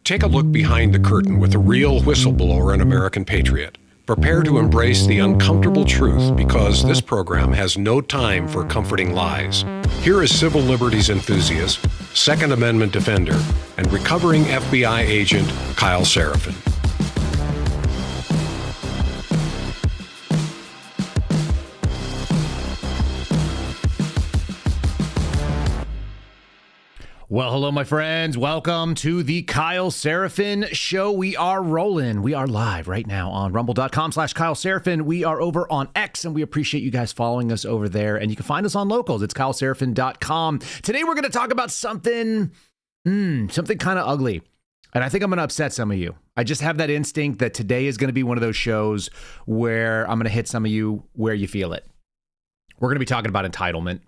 Take a look behind the curtain with a real whistleblower and American patriot. Prepare to embrace the uncomfortable truth because this program has no time for comforting lies. Here is civil liberties enthusiast, Second Amendment defender, and recovering FBI agent Kyle Seraphin. Well, hello, my friends. Welcome to the Kyle Seraphin Show. We are rolling. We are live right now on rumble.com/Kyle Seraphin. We are over on X, and we appreciate you guys following us over there. And you can find us on locals. It's kyleseraphin.com. Today, we're going to talk about something kind of ugly. And I think I'm going to upset some of you. I just have that instinct that today is going to be one of those shows where I'm going to hit some of you where you feel it. We're going to be talking about entitlement.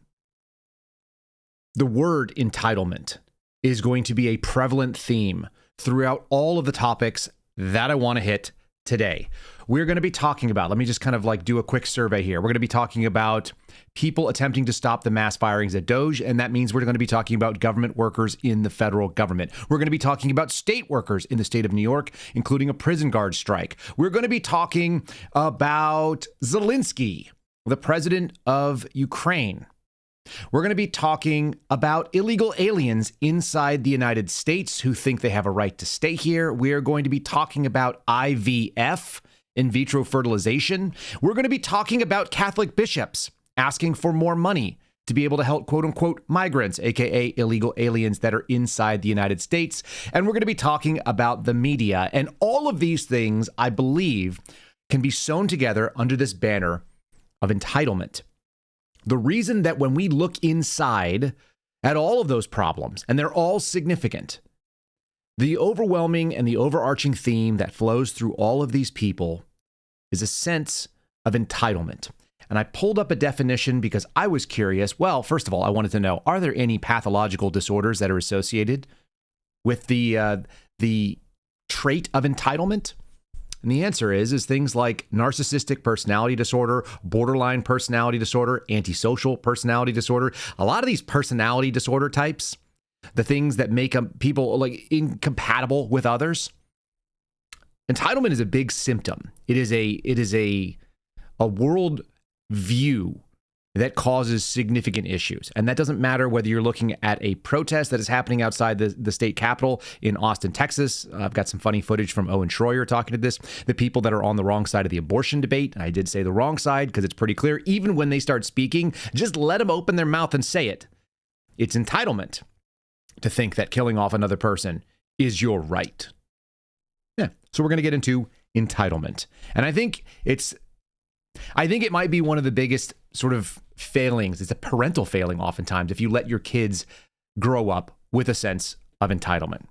The word entitlement is going to be a prevalent theme throughout all of the topics that I want to hit today. We're going to be talking about, let me just kind of like do a quick survey here. We're going to be talking about people attempting to stop the mass firings at DOGE, and that means we're going to be talking about government workers in the federal government. We're going to be talking about state workers in the state of New York, including a prison guard strike. We're going to be talking about ZELENSKYY, the president of Ukraine. We're going to be talking about illegal aliens inside the United States who think they have a right to stay here. We are going to be talking about IVF, in vitro fertilization. We're going to be talking about Catholic bishops asking for more money to be able to help, quote unquote, migrants, aka illegal aliens that are inside the United States. And we're going to be talking about the media. And all of these things, I believe, can be sewn together under this banner of entitlement. The reason that when we look inside at all of those problems, and they're all significant, the overwhelming and the overarching theme that flows through all of these people is a sense of entitlement. And I pulled up a definition because I was curious. Well, first of all, I wanted to know, are there any pathological disorders that are associated with the trait of entitlement? And the answer is things like narcissistic personality disorder, borderline personality disorder, antisocial personality disorder. A lot of these personality disorder types, the things that make people like incompatible with others. Entitlement is a big symptom. It is a world view that causes significant issues. And that doesn't matter whether you're looking at a protest that is happening outside the state capitol in Austin, Texas. I've got some funny footage from Owen Schroyer talking to this. The people that are on the wrong side of the abortion debate, and I did say the wrong side because it's pretty clear, even when they start speaking, just let them open their mouth and say it. It's entitlement to think that killing off another person is your right. Yeah. So we're going to get into entitlement. And I think it might be one of the biggest sort of failings. It's a parental failing oftentimes if you let your kids grow up with a sense of entitlement.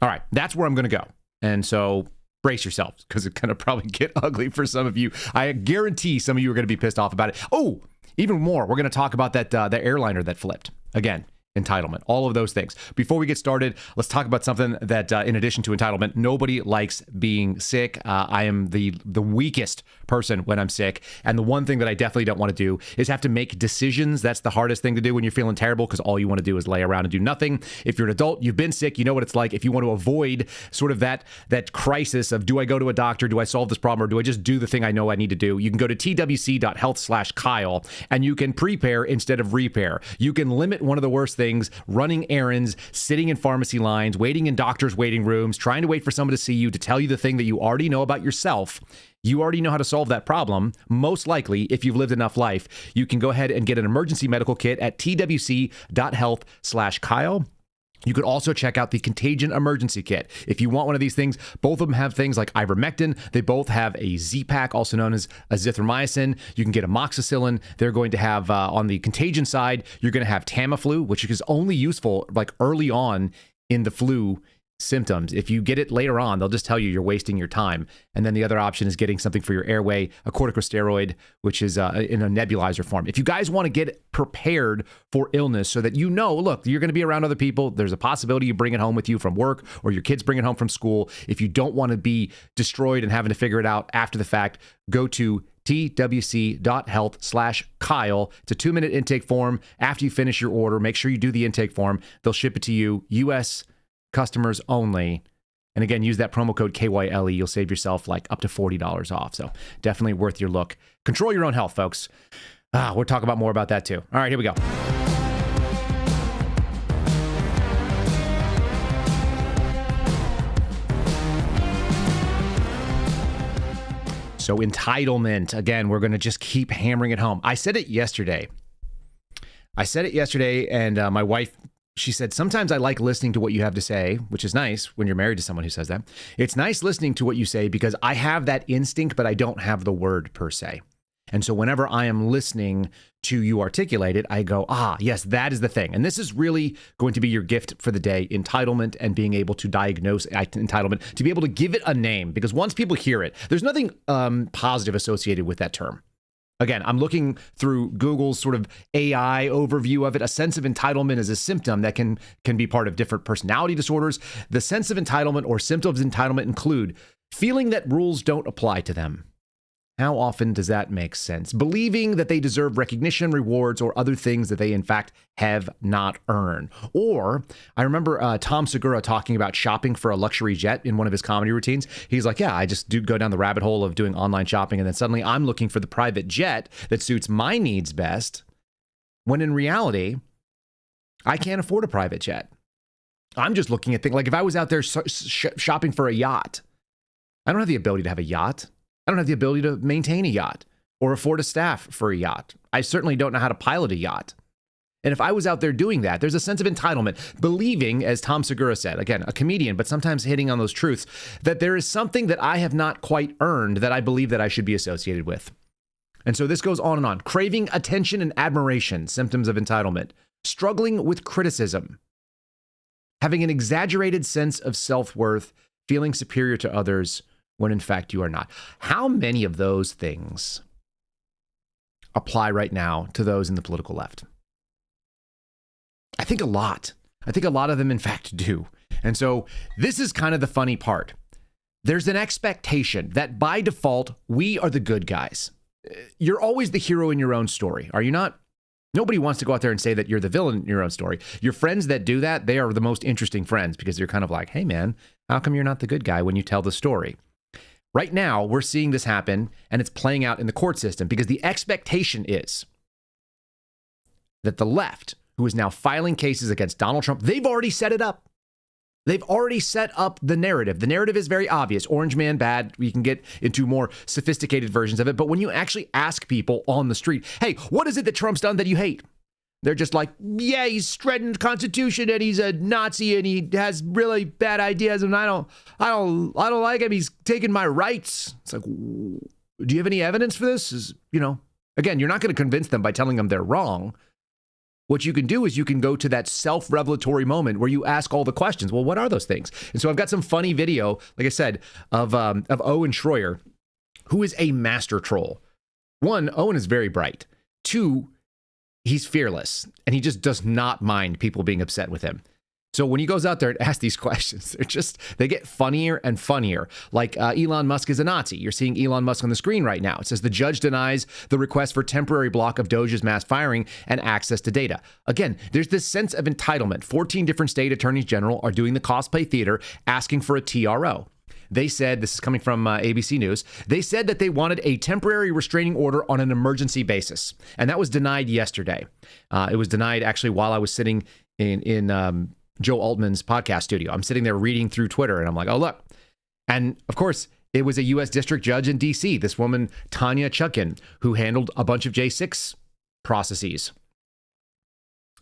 All right, that's where I'm going to go. And so brace yourselves because it's going to probably get ugly for some of you. I guarantee some of you are going to be pissed off about it. Oh, even more, we're going to talk about that the airliner that flipped. Again, entitlement, all of those things. Before we get started, let's talk about something that, in addition to entitlement, nobody likes being sick. I am the weakest person when I'm sick. And the one thing that I definitely don't want to do is have to make decisions. That's the hardest thing to do when you're feeling terrible because all you want to do is lay around and do nothing. If you're an adult, you've been sick, you know what it's like. If you want to avoid sort of that crisis of, do I go to a doctor? Do I solve this problem? Or do I just do the thing I know I need to do? You can go to twc.health/Kyle and you can prepare instead of repair. You can limit one of the worst things, running errands, sitting in pharmacy lines, waiting in doctors' waiting rooms, trying to wait for someone to see you to tell you the thing that you already know about yourself. You already know how to solve that problem. Most likely, if you've lived enough life, you can go ahead and get an emergency medical kit at twc.health/Kyle. You could also check out the Contagion Emergency Kit. If you want one of these things, both of them have things like ivermectin. They both have a Z-Pack, also known as azithromycin. You can get amoxicillin. They're going to have, on the Contagion side, you're going to have Tamiflu, which is only useful like early on in the flu symptoms. If you get it later on, they'll just tell you you're wasting your time. And then the other option is getting something for your airway, a corticosteroid, which is in a nebulizer form. If you guys want to get prepared for illness so that you know, look, you're going to be around other people. There's a possibility you bring it home with you from work or your kids bring it home from school. If you don't want to be destroyed and having to figure it out after the fact, go to twc.health/Kyle. It's a 2-minute intake form. After you finish your order, make sure you do the intake form. They'll ship it to you, U.S. customers only. And again, use that promo code KYLE. You'll save yourself like up to $40 off. So definitely worth your look. Control your own health, folks. We'll talk about more about that too. All right, here we go. So entitlement, again, we're going to just keep hammering it home. I said it yesterday, and my wife, she said, sometimes I like listening to what you have to say, which is nice when you're married to someone who says that. It's nice listening to what you say because I have that instinct, but I don't have the word per se. And so whenever I am listening to you articulate it, I go, yes, that is the thing. And this is really going to be your gift for the day, entitlement and being able to diagnose entitlement, to be able to give it a name. Because once people hear it, there's nothing positive associated with that term. Again, I'm looking through Google's sort of AI overview of it. A sense of entitlement is a symptom that can be part of different personality disorders. The sense of entitlement or symptoms of entitlement include feeling that rules don't apply to them. How often does that make sense? Believing that they deserve recognition, rewards, or other things that they, in fact, have not earned. Or, I remember Tom Segura talking about shopping for a luxury jet in one of his comedy routines. He's like, I just do go down the rabbit hole of doing online shopping, and then suddenly I'm looking for the private jet that suits my needs best, when in reality, I can't afford a private jet. I'm just looking at things, like if I was out there shopping for a yacht, I don't have the ability to have a yacht. I don't have the ability to maintain a yacht or afford a staff for a yacht. I certainly don't know how to pilot a yacht. And if I was out there doing that, there's a sense of entitlement, believing, as Tom Segura said, again, a comedian, but sometimes hitting on those truths, that there is something that I have not quite earned that I believe that I should be associated with. And so this goes on and on. Craving attention and admiration, symptoms of entitlement. Struggling with criticism. Having an exaggerated sense of self-worth, feeling superior to others, when in fact you are not. How many of those things apply right now to those in the political left? I think a lot. I think a lot of them, in fact, do. And so this is kind of the funny part. There's an expectation that by default, we are the good guys. You're always the hero in your own story, are you not? Nobody wants to go out there and say that you're the villain in your own story. Your friends that do that, they are the most interesting friends because you're kind of like, hey man, how come you're not the good guy when you tell the story? Right now, we're seeing this happen, and it's playing out in the court system because the expectation is that the left, who is now filing cases against Donald Trump, they've already set it up. They've already set up the narrative. The narrative is very obvious. Orange man bad. We can get into more sophisticated versions of it. But when you actually ask people on the street, hey, what is it that Trump's done that you hate? They're just like, yeah, he's shredding the Constitution and he's a Nazi and he has really bad ideas and I don't like him. He's taking my rights. It's like, do you have any evidence for this? Again, you're not going to convince them by telling them they're wrong. What you can do is you can go to that self-revelatory moment where you ask all the questions. Well, what are those things? And so I've got some funny video, like I said, of Owen Schroyer, who is a master troll. One, Owen is very bright. Two, he's fearless, and he just does not mind people being upset with him. So when he goes out there and asks these questions, they get funnier and funnier. Like Elon Musk is a Nazi. You're seeing Elon Musk on the screen right now. It says the judge denies the request for temporary block of DOGE's mass firing and access to data. Again, there's this sense of entitlement. 14 different state attorneys general are doing the cosplay theater asking for a TRO. They said, this is coming from ABC News, they said that they wanted a temporary restraining order on an emergency basis. And that was denied yesterday. It was denied actually while I was sitting in Joe Altman's podcast studio. I'm sitting there reading through Twitter and I'm like, oh, look. And of course, it was a U.S. district judge in D.C., this woman, Tanya Chutkan, who handled a bunch of J6 processes.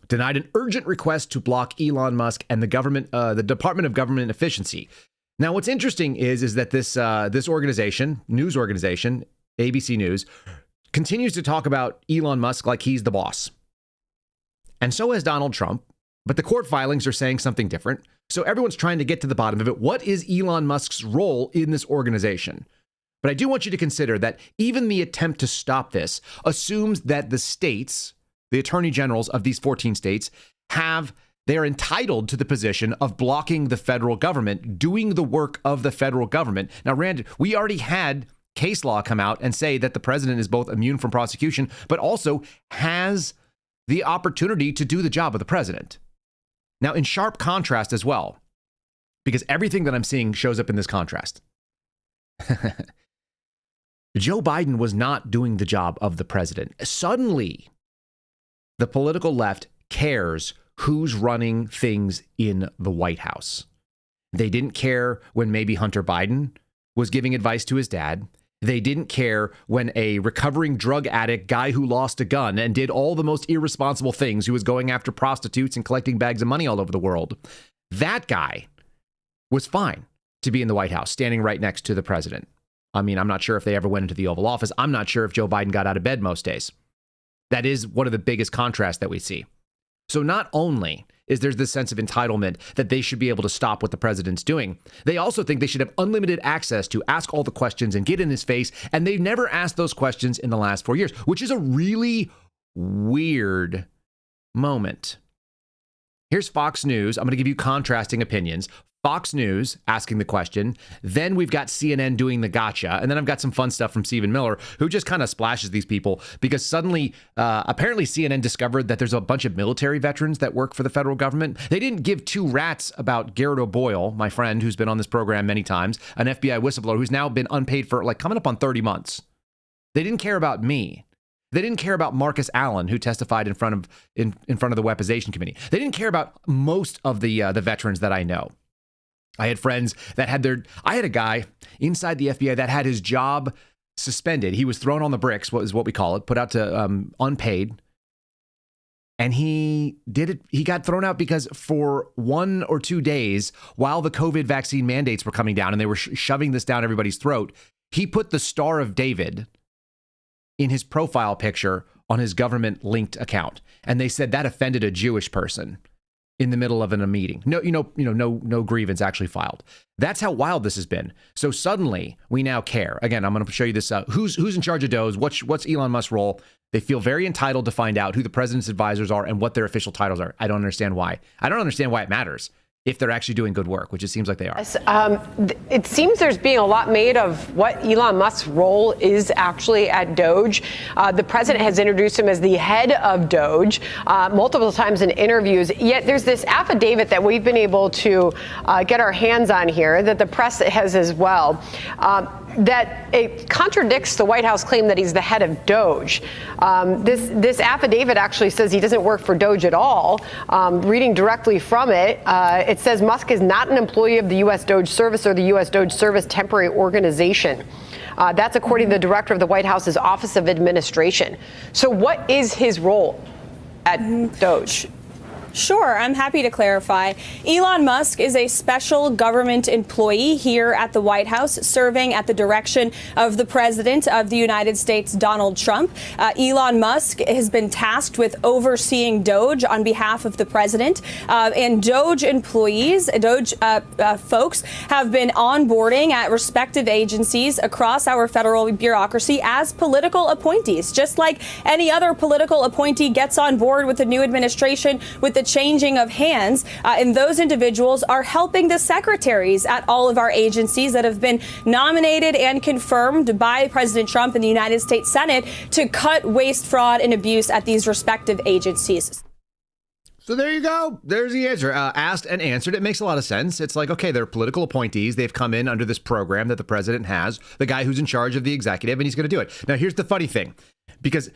Denied an urgent request to block Elon Musk and the Department of Government Efficiency. Now, what's interesting is that this organization, news organization, ABC News, continues to talk about Elon Musk like he's the boss. And so has Donald Trump. But the court filings are saying something different. So everyone's trying to get to the bottom of it. What is Elon Musk's role in this organization? But I do want you to consider that even the attempt to stop this assumes that the states, the attorney generals of these 14 states, they're entitled to the position of blocking the federal government, doing the work of the federal government. Now, Rand, we already had case law come out and say that the president is both immune from prosecution, but also has the opportunity to do the job of the president. Now, in sharp contrast as well, because everything that I'm seeing shows up in this contrast. Joe Biden was not doing the job of the president. Suddenly, the political left cares who's running things in the White House. They didn't care when maybe Hunter Biden was giving advice to his dad. They didn't care when a recovering drug addict guy who lost a gun and did all the most irresponsible things, who was going after prostitutes and collecting bags of money all over the world. That guy was fine to be in the White House, standing right next to the president. I mean, I'm not sure if they ever went into the Oval Office. I'm not sure if Joe Biden got out of bed most days. That is one of the biggest contrasts that we see. So not only is there this sense of entitlement that they should be able to stop what the president's doing, they also think they should have unlimited access to ask all the questions and get in his face. And they've never asked those questions in the last 4 years, which is a really weird moment. Here's Fox News. I'm going to give you contrasting opinions. Fox News asking the question. Then we've got CNN doing the gotcha. And then I've got some fun stuff from Stephen Miller, who just kind of splashes these people because suddenly, apparently CNN discovered that there's a bunch of military veterans that work for the federal government. They didn't give two rats about Garrett O'Boyle, my friend who's been on this program many times, an FBI whistleblower who's now been unpaid for like coming up on 30 months. They didn't care about me. They didn't care about Marcus Allen, who testified in front of the Weaponization Committee. They didn't care about most of the veterans that I know. I had friends that had I had a guy inside the FBI that had his job suspended. He was thrown on the bricks, what is what we call it, put out to unpaid. And he got thrown out because for 1 or 2 days, while the COVID vaccine mandates were coming down and they were shoving this down everybody's throat, he put the Star of David in his profile picture on his government linked account. And they said that offended a Jewish person in the middle of a meeting. No grievance actually filed. That's how wild this has been. So suddenly we now care. Again, I'm going to show you this. Who's in charge of DOGE? What's Elon Musk's role? They feel very entitled to find out who the president's advisors are and what their official titles are. I don't understand why. I don't understand why it matters if they're actually doing good work, which it seems like they are. It seems there's being a lot made of what Elon Musk's role is actually at DOGE. The president has introduced him as the head of DOGE multiple times in interviews. Yet there's this affidavit that we've been able to get our hands on here that the press has as well. That it contradicts the White House claim that he's the head of DOGE. This affidavit actually says he doesn't work for DOGE at all. Reading directly from it, it says Musk is not an employee of the U.S. DOGE Service or the U.S. DOGE Service Temporary Organization. That's according to the director of the White House's Office of Administration. So what is his role at DOGE? Sure, I'm happy to clarify. Elon Musk is a special government employee here at the White House, serving at the direction of the President of the United States, Donald Trump. Elon Musk has been tasked with overseeing DOGE on behalf of the President. And DOGE employees, DOGE folks, have been onboarding at respective agencies across our federal bureaucracy as political appointees, just like any other political appointee gets on board with the new administration with the changing of hands, and those individuals are helping the secretaries at all of our agencies that have been nominated and confirmed by President Trump in the United States Senate to cut waste, fraud, and abuse at these respective agencies. So there you go. There's the answer. Asked and answered. It makes a lot of sense. It's like, okay, they're political appointees. They've come in under this program that the president has, the guy who's in charge of the executive, and he's going to do it. Now, here's the funny thing, because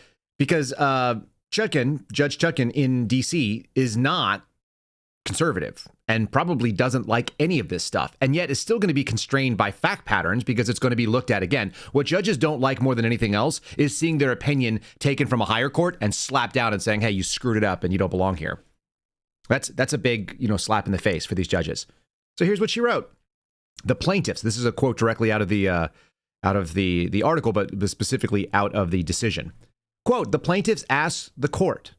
Judge Chutkan in D.C. is not conservative and probably doesn't like any of this stuff, and yet is still going to be constrained by fact patterns because it's going to be looked at again. What judges don't like more than anything else is seeing their opinion taken from a higher court and slapped down and saying, hey, you screwed it up and you don't belong here. That's a big, slap in the face for these judges. So here's what she wrote. The plaintiffs, this is a quote directly out of the article, but specifically out of the decision. Quote, the plaintiffs asked the court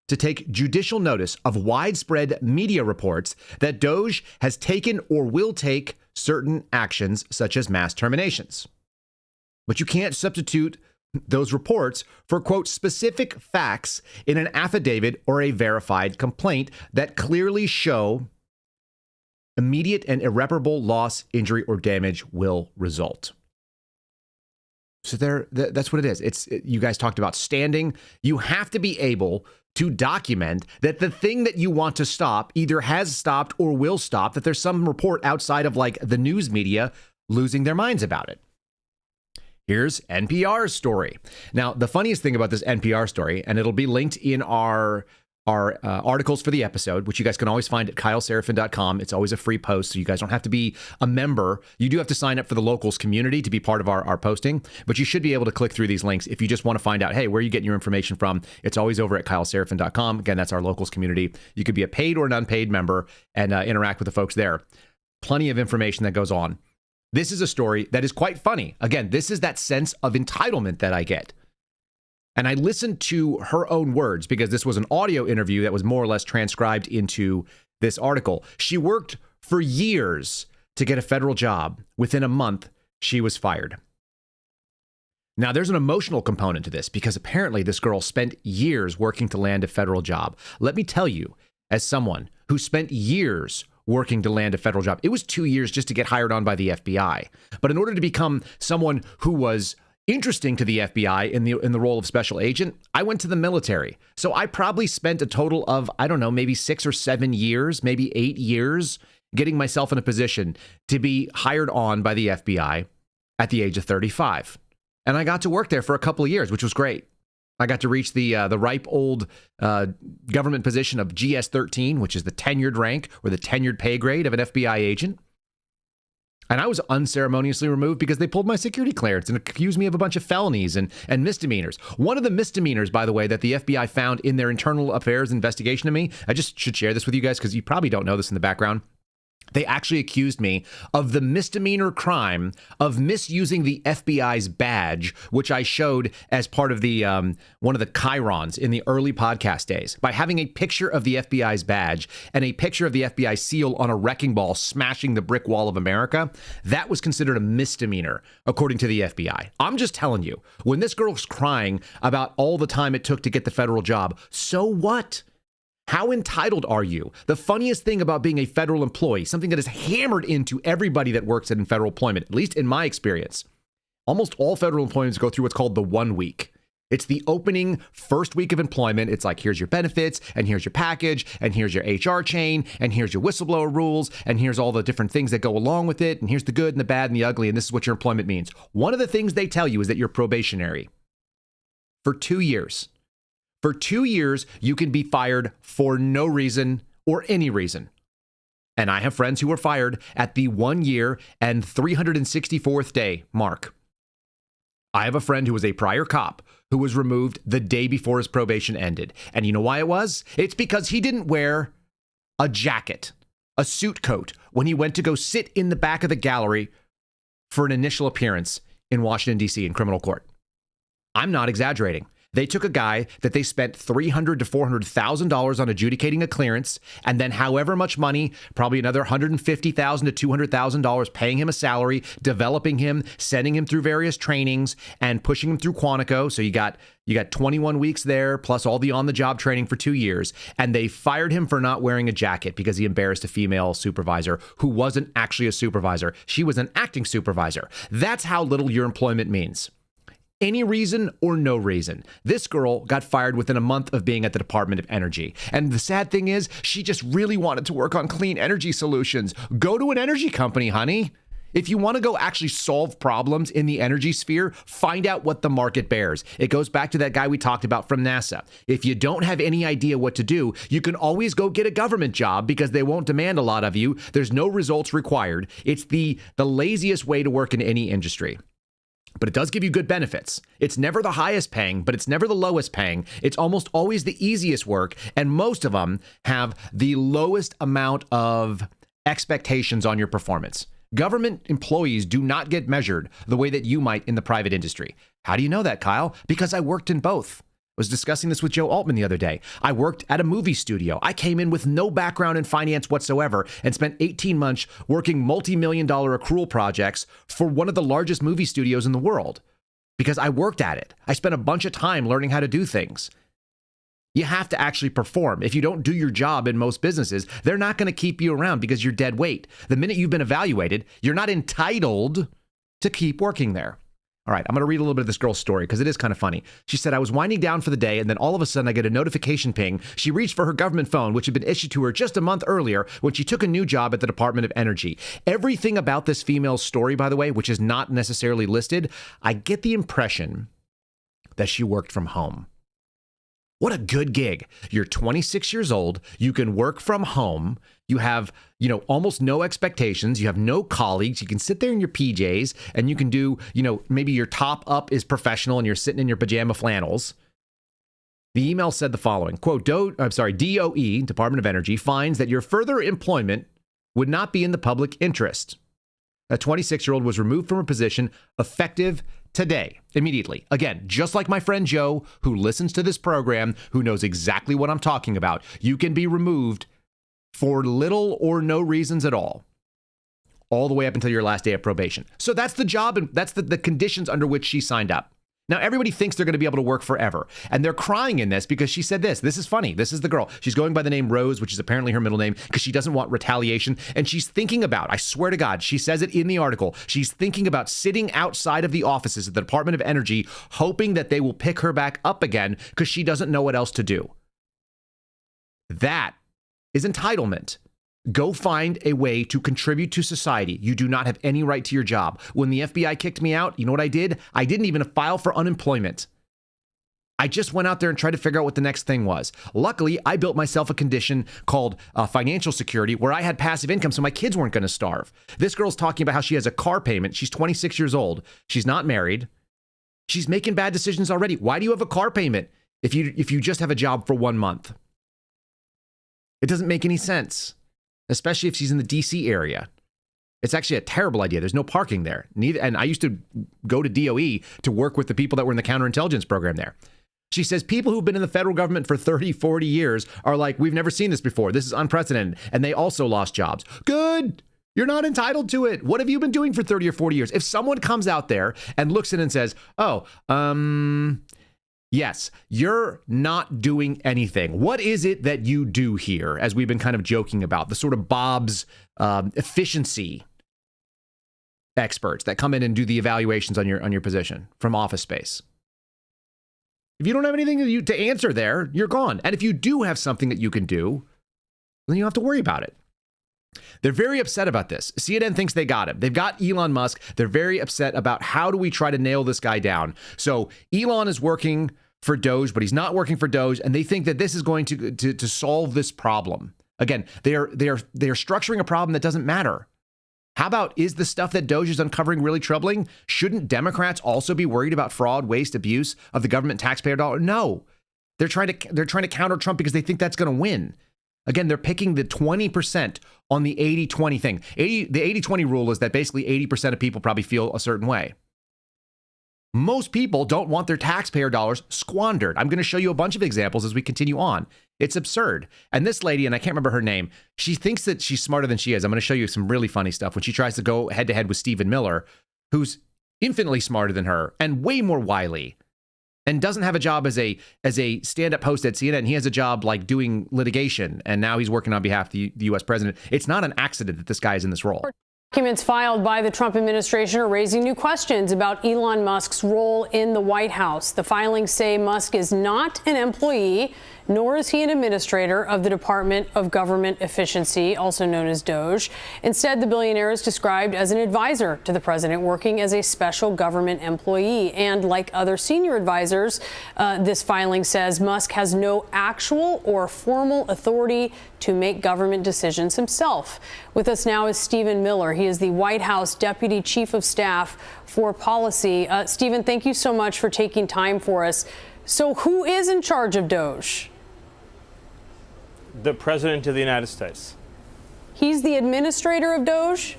to take judicial notice of widespread media reports that DOGE has taken or will take certain actions such as mass terminations. But you can't substitute those reports for, quote, specific facts in an affidavit or a verified complaint that clearly show immediate and irreparable loss, injury, or damage will result. So that's what it is. You guys talked about standing. You have to be able to document that the thing that you want to stop either has stopped or will stop, that there's some report outside of like the news media losing their minds about it. Here's NPR's story. Now, the funniest thing about this NPR story, and it'll be linked in our articles for the episode, which you guys can always find at kyleseraphin.com. It's always a free post, so you guys don't have to be a member. You do have to sign up for the locals community to be part of our posting, but you should be able to click through these links if you just want to find out, hey, where are you getting your information from? It's always over at kyleseraphin.com. Again, that's our locals community. You could be a paid or an unpaid member and interact with the folks there. Plenty of information that goes on. This is a story that is quite funny. Again, this is that sense of entitlement that I get. And I listened to her own words because this was an audio interview that was more or less transcribed into this article. She worked for years to get a federal job. Within a month, she was fired. Now, there's an emotional component to this because apparently this girl spent years working to land a federal job. Let me tell you, as someone who spent years working to land a federal job, it was 2 years just to get hired on by the FBI. But in order to become someone who was interesting to the FBI in the role of special agent, I went to the military. So I probably spent a total of, I don't know, maybe 6 or 7 years, maybe 8 years getting myself in a position to be hired on by the FBI at the age of 35. And I got to work there for a couple of years, which was great. I got to reach the ripe old government position of GS-13, which is the tenured rank or the tenured pay grade of an FBI agent. And I was unceremoniously removed because they pulled my security clearance and accused me of a bunch of felonies and misdemeanors. One of the misdemeanors, by the way, that the FBI found in their internal affairs investigation of me, I just should share this with you guys because you probably don't know this in the background. They actually accused me of the misdemeanor crime of misusing the FBI's badge, which I showed as part of the one of the chyrons in the early podcast days, by having a picture of the FBI's badge and a picture of the FBI seal on a wrecking ball smashing the brick wall of America. That was considered a misdemeanor, according to the FBI. I'm just telling you, when this girl's crying about all the time it took to get the federal job, so what? How entitled are you? The funniest thing about being a federal employee, something that is hammered into everybody that works in federal employment, at least in my experience, almost all federal employees go through what's called the 1 week. It's the opening first week of employment. It's like, here's your benefits, and here's your package, and here's your HR chain, and here's your whistleblower rules, and here's all the different things that go along with it, and here's the good and the bad and the ugly, and this is what your employment means. One of the things they tell you is that you're probationary for 2 years. For 2 years, you can be fired for no reason or any reason. And I have friends who were fired at the 1 year and 364th day mark. I have a friend who was a prior cop who was removed the day before his probation ended. And you know why it was? It's because he didn't wear a jacket, a suit coat, when he went to go sit in the back of the gallery for an initial appearance in Washington, D.C. in criminal court. I'm not exaggerating. They took a guy that they spent $300,000 to $400,000 on adjudicating a clearance, and then however much money, probably another $150,000 to $200,000, paying him a salary, developing him, sending him through various trainings, and pushing him through Quantico. So you got 21 weeks there, plus all the on-the-job training for 2 years, and they fired him for not wearing a jacket because he embarrassed a female supervisor who wasn't actually a supervisor. She was an acting supervisor. That's how little your employment means. Any reason or no reason. This girl got fired within a month of being at the Department of Energy. And the sad thing is, she just really wanted to work on clean energy solutions. Go to an energy company, honey. If you want to go actually solve problems in the energy sphere, find out what the market bears. It goes back to that guy we talked about from NASA. If you don't have any idea what to do, you can always go get a government job because they won't demand a lot of you. There's no results required. It's the laziest way to work in any industry. But it does give you good benefits. It's never the highest paying, but it's never the lowest paying. It's almost always the easiest work, and most of them have the lowest amount of expectations on your performance. Government employees do not get measured the way that you might in the private industry. How do you know that, Kyle? Because I worked in both. I was discussing this with Joe Altman the other day. I worked at a movie studio. I came in with no background in finance whatsoever and spent 18 months working multi-million-dollar accrual projects for one of the largest movie studios in the world because I worked at it. I spent a bunch of time learning how to do things. You have to actually perform. If you don't do your job in most businesses, they're not going to keep you around because you're dead weight. The minute you've been evaluated, you're not entitled to keep working there. All right, I'm going to read a little bit of this girl's story because it is kind of funny. She said, I was winding down for the day, and then all of a sudden I get a notification ping. She reached for her government phone, which had been issued to her just a month earlier when she took a new job at the Department of Energy. Everything about this female's story, by the way, which is not necessarily listed, I get the impression that she worked from home. What a good gig. You're 26 years old. You can work from home. You have, almost no expectations. You have no colleagues. You can sit there in your PJs and you can do, maybe your top up is professional and you're sitting in your pajama flannels. The email said the following, quote, DOE, Department of Energy, finds that your further employment would not be in the public interest. A 26-year-old was removed from her position effective today, immediately. Again, just like my friend Joe, who listens to this program, who knows exactly what I'm talking about. You can be removed for little or no reasons at all the way up until your last day of probation. So that's the job, and that's the conditions under which she signed up. Now, everybody thinks they're going to be able to work forever. And they're crying in this because she said this. This is funny. This is the girl. She's going by the name Rose, which is apparently her middle name, because she doesn't want retaliation. And she's thinking about, I swear to God, she says it in the article, she's thinking about sitting outside of the offices at the Department of Energy, hoping that they will pick her back up again because she doesn't know what else to do. That is entitlement. Go find a way to contribute to society. You do not have any right to your job. When the FBI kicked me out, you know what I did? I didn't even file for unemployment. I just went out there and tried to figure out what the next thing was. Luckily, I built myself a condition called financial security where I had passive income so my kids weren't going to starve. This girl's talking about how she has a car payment. She's 26 years old. She's not married. She's making bad decisions already. Why do you have a car payment if you just have a job for 1 month? It doesn't make any sense. Especially if she's in the DC area. It's actually a terrible idea. There's no parking there. And I used to go to DOE to work with the people that were in the counterintelligence program there. She says people who've been in the federal government for 30, 40 years are like, we've never seen this before. This is unprecedented. And they also lost jobs. Good. You're not entitled to it. What have you been doing for 30 or 40 years? If someone comes out there and looks in and says, yes, you're not doing anything. What is it that you do here, as we've been kind of joking about, the sort of Bob's efficiency experts that come in and do the evaluations on your position from Office Space? If you don't have anything to answer there, you're gone. And if you do have something that you can do, then you don't have to worry about it. They're very upset about this. CNN thinks they got him. They've got Elon Musk. They're very upset about how do we try to nail this guy down. So Elon is working for DOGE, but he's not working for DOGE, and they think that this is going to solve this problem. Again, they are structuring a problem that doesn't matter. How about, is the stuff that DOGE is uncovering really troubling? Shouldn't Democrats also be worried about fraud, waste, abuse of the government taxpayer dollar? No. They're trying to counter Trump because they think that's going to win. Again, they're picking the 20% on the 80-20 thing. The 80-20 rule is that basically 80% of people probably feel a certain way. Most people don't want their taxpayer dollars squandered. I'm going to show you a bunch of examples as we continue on. It's absurd. And this lady, and I can't remember her name, she thinks that she's smarter than she is. I'm going to show you some really funny stuff when she tries to go head-to-head with Stephen Miller, who's infinitely smarter than her and way more wily, and doesn't have a job as a stand-up host at CNN. He has a job like doing litigation, and now he's working on behalf of the U.S. president. It's not an accident that this guy is in this role. Documents filed by the Trump administration are raising new questions about Elon Musk's role in the White House. The filings say Musk is not an employee, nor is he an administrator of the Department of Government Efficiency, also known as DOGE. Instead, the billionaire is described as an advisor to the president, working as a special government employee. And like other senior advisors, this filing says Musk has no actual or formal authority to make government decisions himself. With us now is Stephen Miller. He is the White House Deputy Chief of Staff for Policy. Stephen, thank you so much for taking time for us. So who is in charge of DOGE? The President of the United States. He's the administrator of DOGE?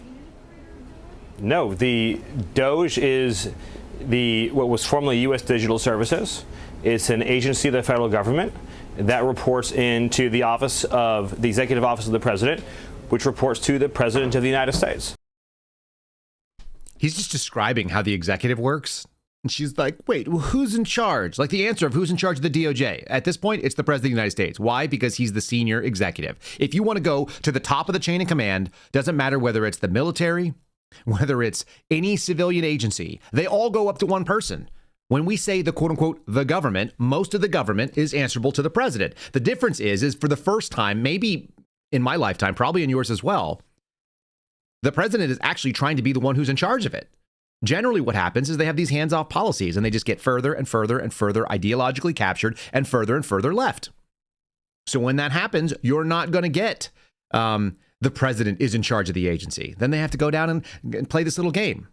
No, the DOGE is what was formerly U.S. Digital Services. It's an agency of the federal government that reports into the office of the Executive Office of the President, which reports to the President of the United States. He's just describing how the executive works. And she's like, wait, well, who's in charge? Like the answer of who's in charge of the DOJ. At this point, it's the President of the United States. Why? Because he's the senior executive. If you want to go to the top of the chain of command, doesn't matter whether it's the military, whether it's any civilian agency, they all go up to one person. When we say the quote unquote the government, most of the government is answerable to the president. The difference is for the first time, maybe in my lifetime, probably in yours as well, the president is actually trying to be the one who's in charge of it. Generally, what happens is they have these hands-off policies and they just get further and further and further ideologically captured and further left. So when that happens, you're not going to get the president is in charge of the agency. Then they have to go down and play this little game.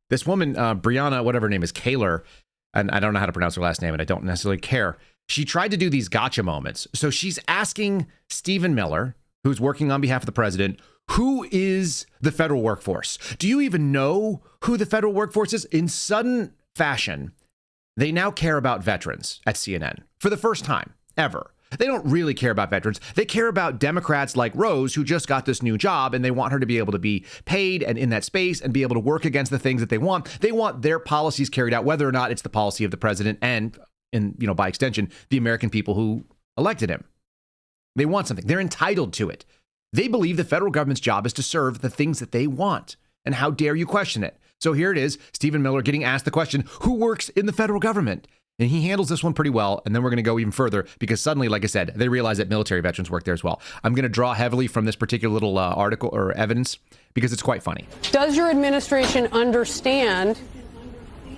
This woman, Brianna, whatever her name is, Kaler, and I don't know how to pronounce her last name and I don't necessarily care. She tried to do these gotcha moments. So she's asking Stephen Miller, who's working on behalf of the president, who is the federal workforce? Do you even know who the federal workforce is? In sudden fashion, they now care about veterans at CNN for the first time ever. They don't really care about veterans. They care about Democrats like Rose, who just got this new job, and they want her to be able to be paid and in that space and be able to work against the things that they want. They want their policies carried out, whether or not it's the policy of the president and by extension, the American people who elected him. They want something. They're entitled to it. They believe the federal government's job is to serve the things that they want. And how dare you question it? So here it is, Stephen Miller getting asked the question, who works in the federal government? And he handles this one pretty well. And then we're going to go even further because suddenly, like I said, they realize that military veterans work there as well. I'm going to draw heavily from this particular little article or evidence because it's quite funny. Does your administration understand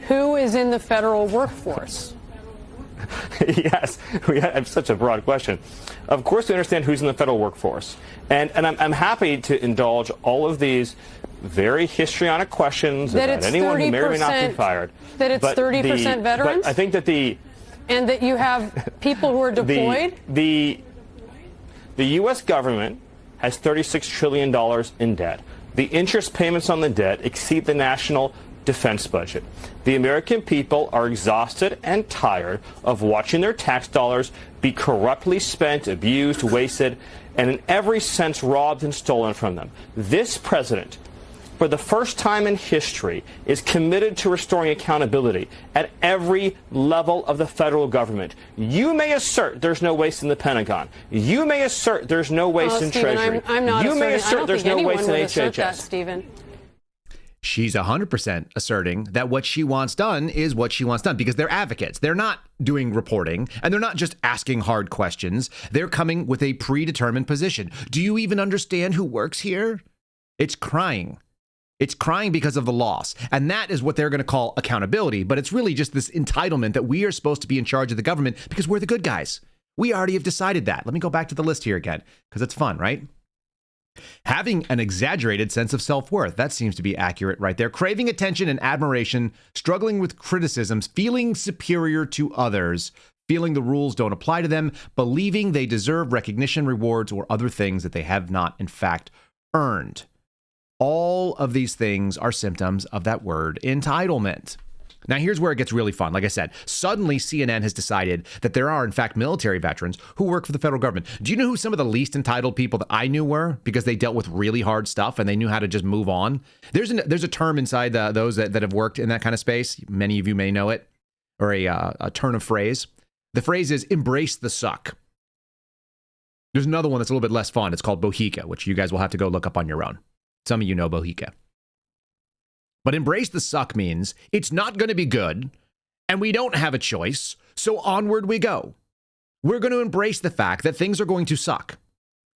who is in the federal workforce? Yes, we have such a broad question. Of course, we understand who's in the federal workforce. And I'm happy to indulge all of these very histrionic questions about anyone who may or may not be fired. That it's 30% veterans? But I think that and that you have people who are deployed? The U.S. government has $36 trillion in debt. The interest payments on the debt exceed the national defense budget. The American people are exhausted and tired of watching their tax dollars be corruptly spent, abused, wasted, and in every sense robbed and stolen from them. This president, for the first time in history, is committed to restoring accountability at every level of the federal government. You may assert there's no waste in the Pentagon. You may assert there's no waste in Stephen, Treasury. I'm not you asserting, may assert there's no waste in HHS. That, Stephen. She's 100% asserting that what she wants done is what she wants done because they're advocates. They're not doing reporting and they're not just asking hard questions. They're coming with a predetermined position. Do you even understand who works here? It's crying. It's crying because of the loss. And that is what they're going to call accountability. But it's really just this entitlement that we are supposed to be in charge of the government because we're the good guys. We already have decided that. Let me go back to the list here again because it's fun, right? Having an exaggerated sense of self-worth. That seems to be accurate right there. Craving attention and admiration, struggling with criticisms, feeling superior to others, feeling the rules don't apply to them, believing they deserve recognition, rewards, or other things that they have not, in fact, earned. All of these things are symptoms of that word entitlement. Now, here's where it gets really fun. Like I said, suddenly CNN has decided that there are, in fact, military veterans who work for the federal government. Do you know who some of the least entitled people that I knew were? Because they dealt with really hard stuff and they knew how to just move on. There's a term inside those that have worked in that kind of space. Many of you may know it, or a turn of phrase. The phrase is embrace the suck. There's another one that's a little bit less fun. It's called bohica, which you guys will have to go look up on your own. Some of you know bohica. But embrace the suck means it's not going to be good and we don't have a choice. So onward we go. We're going to embrace the fact that things are going to suck.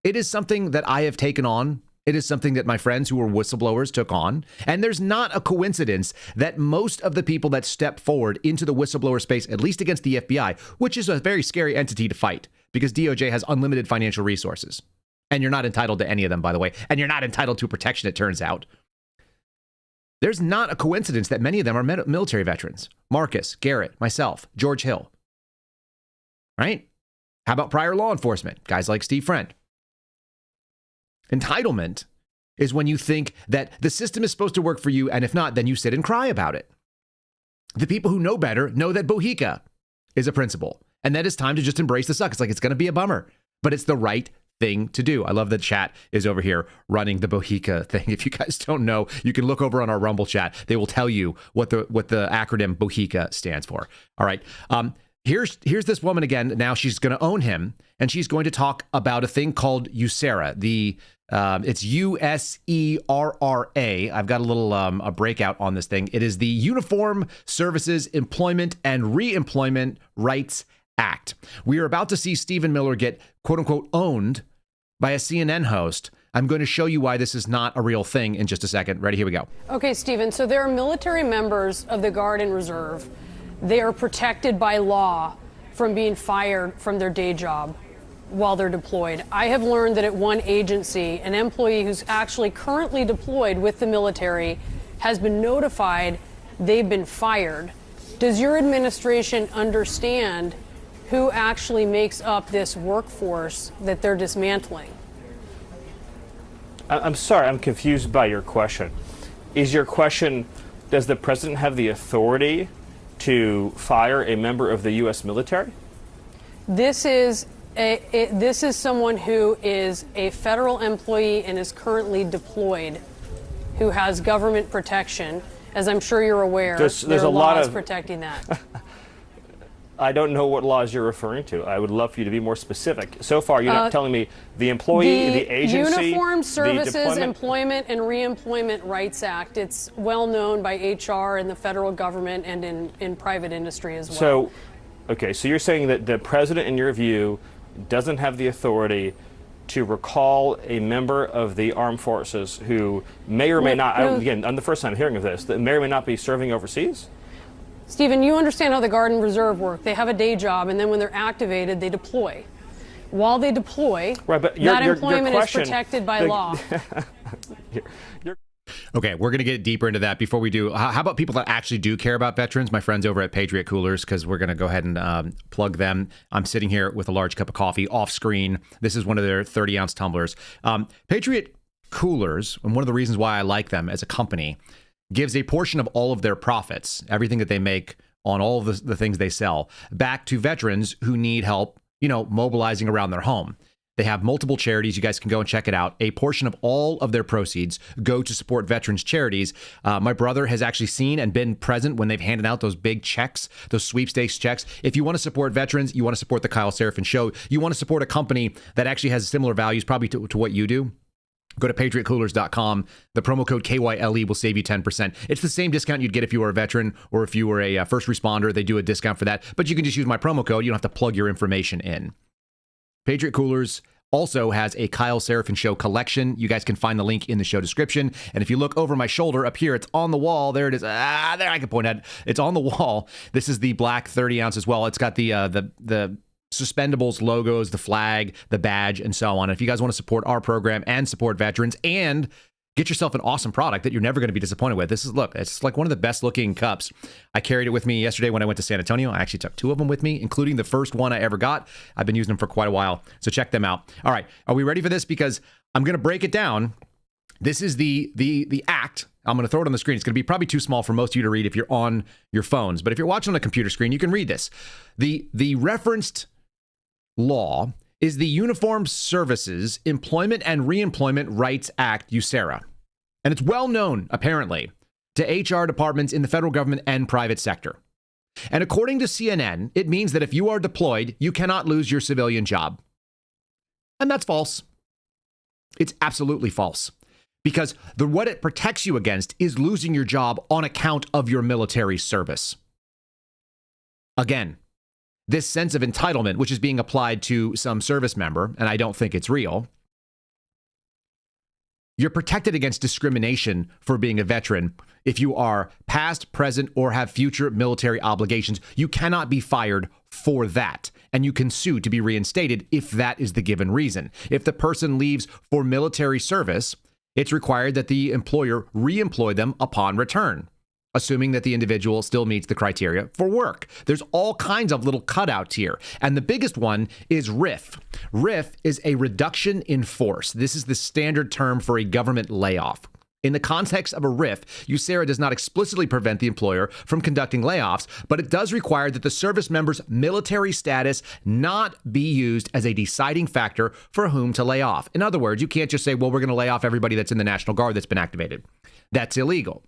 It is something that I have taken on. It is something that my friends who are whistleblowers took on. And there's not a coincidence that most of the people that step forward into the whistleblower space, at least against the FBI, which is a very scary entity to fight because DOJ has unlimited financial resources. And you're not entitled to any of them, by the way. And you're not entitled to protection, it turns out. There's not a coincidence that many of them are military veterans. Marcus, Garrett, myself, George Hill. Right? How about prior law enforcement? Guys like Steve Friend. Entitlement is when you think that the system is supposed to work for you, and if not, then you sit and cry about it. The people who know better know that bohica is a principle, and that it's time to just embrace the suck. It's like it's going to be a bummer, but it's the right thing to do. I love that chat is over here running the bohica thing. If you guys don't know, you can look over on our Rumble chat. They will tell you what the acronym bohica stands for. All right. here's this woman again. Now she's going to own him, and she's going to talk about a thing called USERRA. It's USERRA. I've got a little a breakout on this thing. It is the Uniform Services Employment and Reemployment Rights Act. We are about to see Stephen Miller get quote unquote owned by a CNN host. I'm going to show you why this is not a real thing in just a second. Ready? Here we go. Okay, Stephen. So there are military members of the Guard and Reserve. They are protected by law from being fired from their day job while they're deployed. I have learned that at one agency, an employee who's actually currently deployed with the military has been notified they've been fired. Does your administration understand who actually makes up this workforce that they're dismantling? I'm sorry, I'm confused by your question. Is your question, does the president have the authority to fire a member of the U.S. military? This is someone who is a federal employee and is currently deployed, who has government protection. As I'm sure you're aware, there's there are a lot laws of protecting that. I don't know what laws you're referring to. I would love for you to be more specific. So far, you're not telling me the employee, the agency, Uniform the Services deployment? Employment and Reemployment Rights Act. It's well known by HR in the federal government and in private industry as well. So, okay, so you're saying that the president, in your view, doesn't have the authority to recall a member of the armed forces who may or may not, again, I'm the first time hearing of this, that may or may not be serving overseas? Stephen, you understand how the Guard and Reserve work. They have a day job, and then when they're activated, they deploy. While they deploy, right, but that employment your is protected by law. Okay, we're going to get deeper into that. Before we do, how about people that actually do care about veterans? My friends over at Patriot Coolers, because we're going to go ahead and plug them. I'm sitting here with a large cup of coffee off screen. This is one of their 30-ounce tumblers. Patriot Coolers, and one of the reasons why I like them as a company, gives a portion of all of their profits, everything that they make on all of the things they sell, back to veterans who need help, mobilizing around their home. They have multiple charities. You guys can go and check it out. A portion of all of their proceeds go to support veterans charities. My brother has actually seen and been present when they've handed out those big checks, those sweepstakes checks. If you want to support veterans, you want to support the Kyle Seraphin Show, you want to support a company that actually has similar values probably to what you do, go to patriotcoolers.com. The promo code KYLE will save you 10%. It's the same discount you'd get if you were a veteran or if you were a first responder. They do a discount for that, but you can just use my promo code. You don't have to plug your information in. Patriot Coolers also has a Kyle Seraphin Show collection. You guys can find the link in the show description. And if you look over my shoulder up here, it's on the wall. There it is. There, I can point at it. It's on the wall. This is the black 30 ounce as well. It's got the suspendables, logos, the flag, the badge, and so on. If you guys want to support our program and support veterans and get yourself an awesome product that you're never going to be disappointed with. It's like one of the best looking cups. I carried it with me yesterday when I went to San Antonio. I actually took 2 of them with me, including the first one I ever got. I've been using them for quite a while, so check them out. All right, are we ready for this? Because I'm going to break it down. This is the act. I'm going to throw it on the screen. It's going to be probably too small for most of you to read if you're on your phones, but if you're watching on a computer screen, you can read this. The referenced law is the Uniform Services Employment and Reemployment Rights Act, USERRA. And it's well known, apparently, to HR departments in the federal government and private sector. And according to CNN, it means that if you are deployed, you cannot lose your civilian job. And that's false. It's absolutely false. Because what it protects you against is losing your job on account of your military service. Again, this sense of entitlement, which is being applied to some service member, and I don't think it's real, you're protected against discrimination for being a veteran. If you are past, present, or have future military obligations, you cannot be fired for that. And you can sue to be reinstated if that is the given reason. If the person leaves for military service, it's required that the employer re-employ them upon return, assuming that the individual still meets the criteria for work. There's all kinds of little cutouts here. And the biggest one is RIF. RIF is a reduction in force. This is the standard term for a government layoff. In the context of a RIF, USERRA does not explicitly prevent the employer from conducting layoffs, but it does require that the service member's military status not be used as a deciding factor for whom to lay off. In other words, you can't just say, well, we're going to lay off everybody that's in the National Guard that's been activated. That's illegal.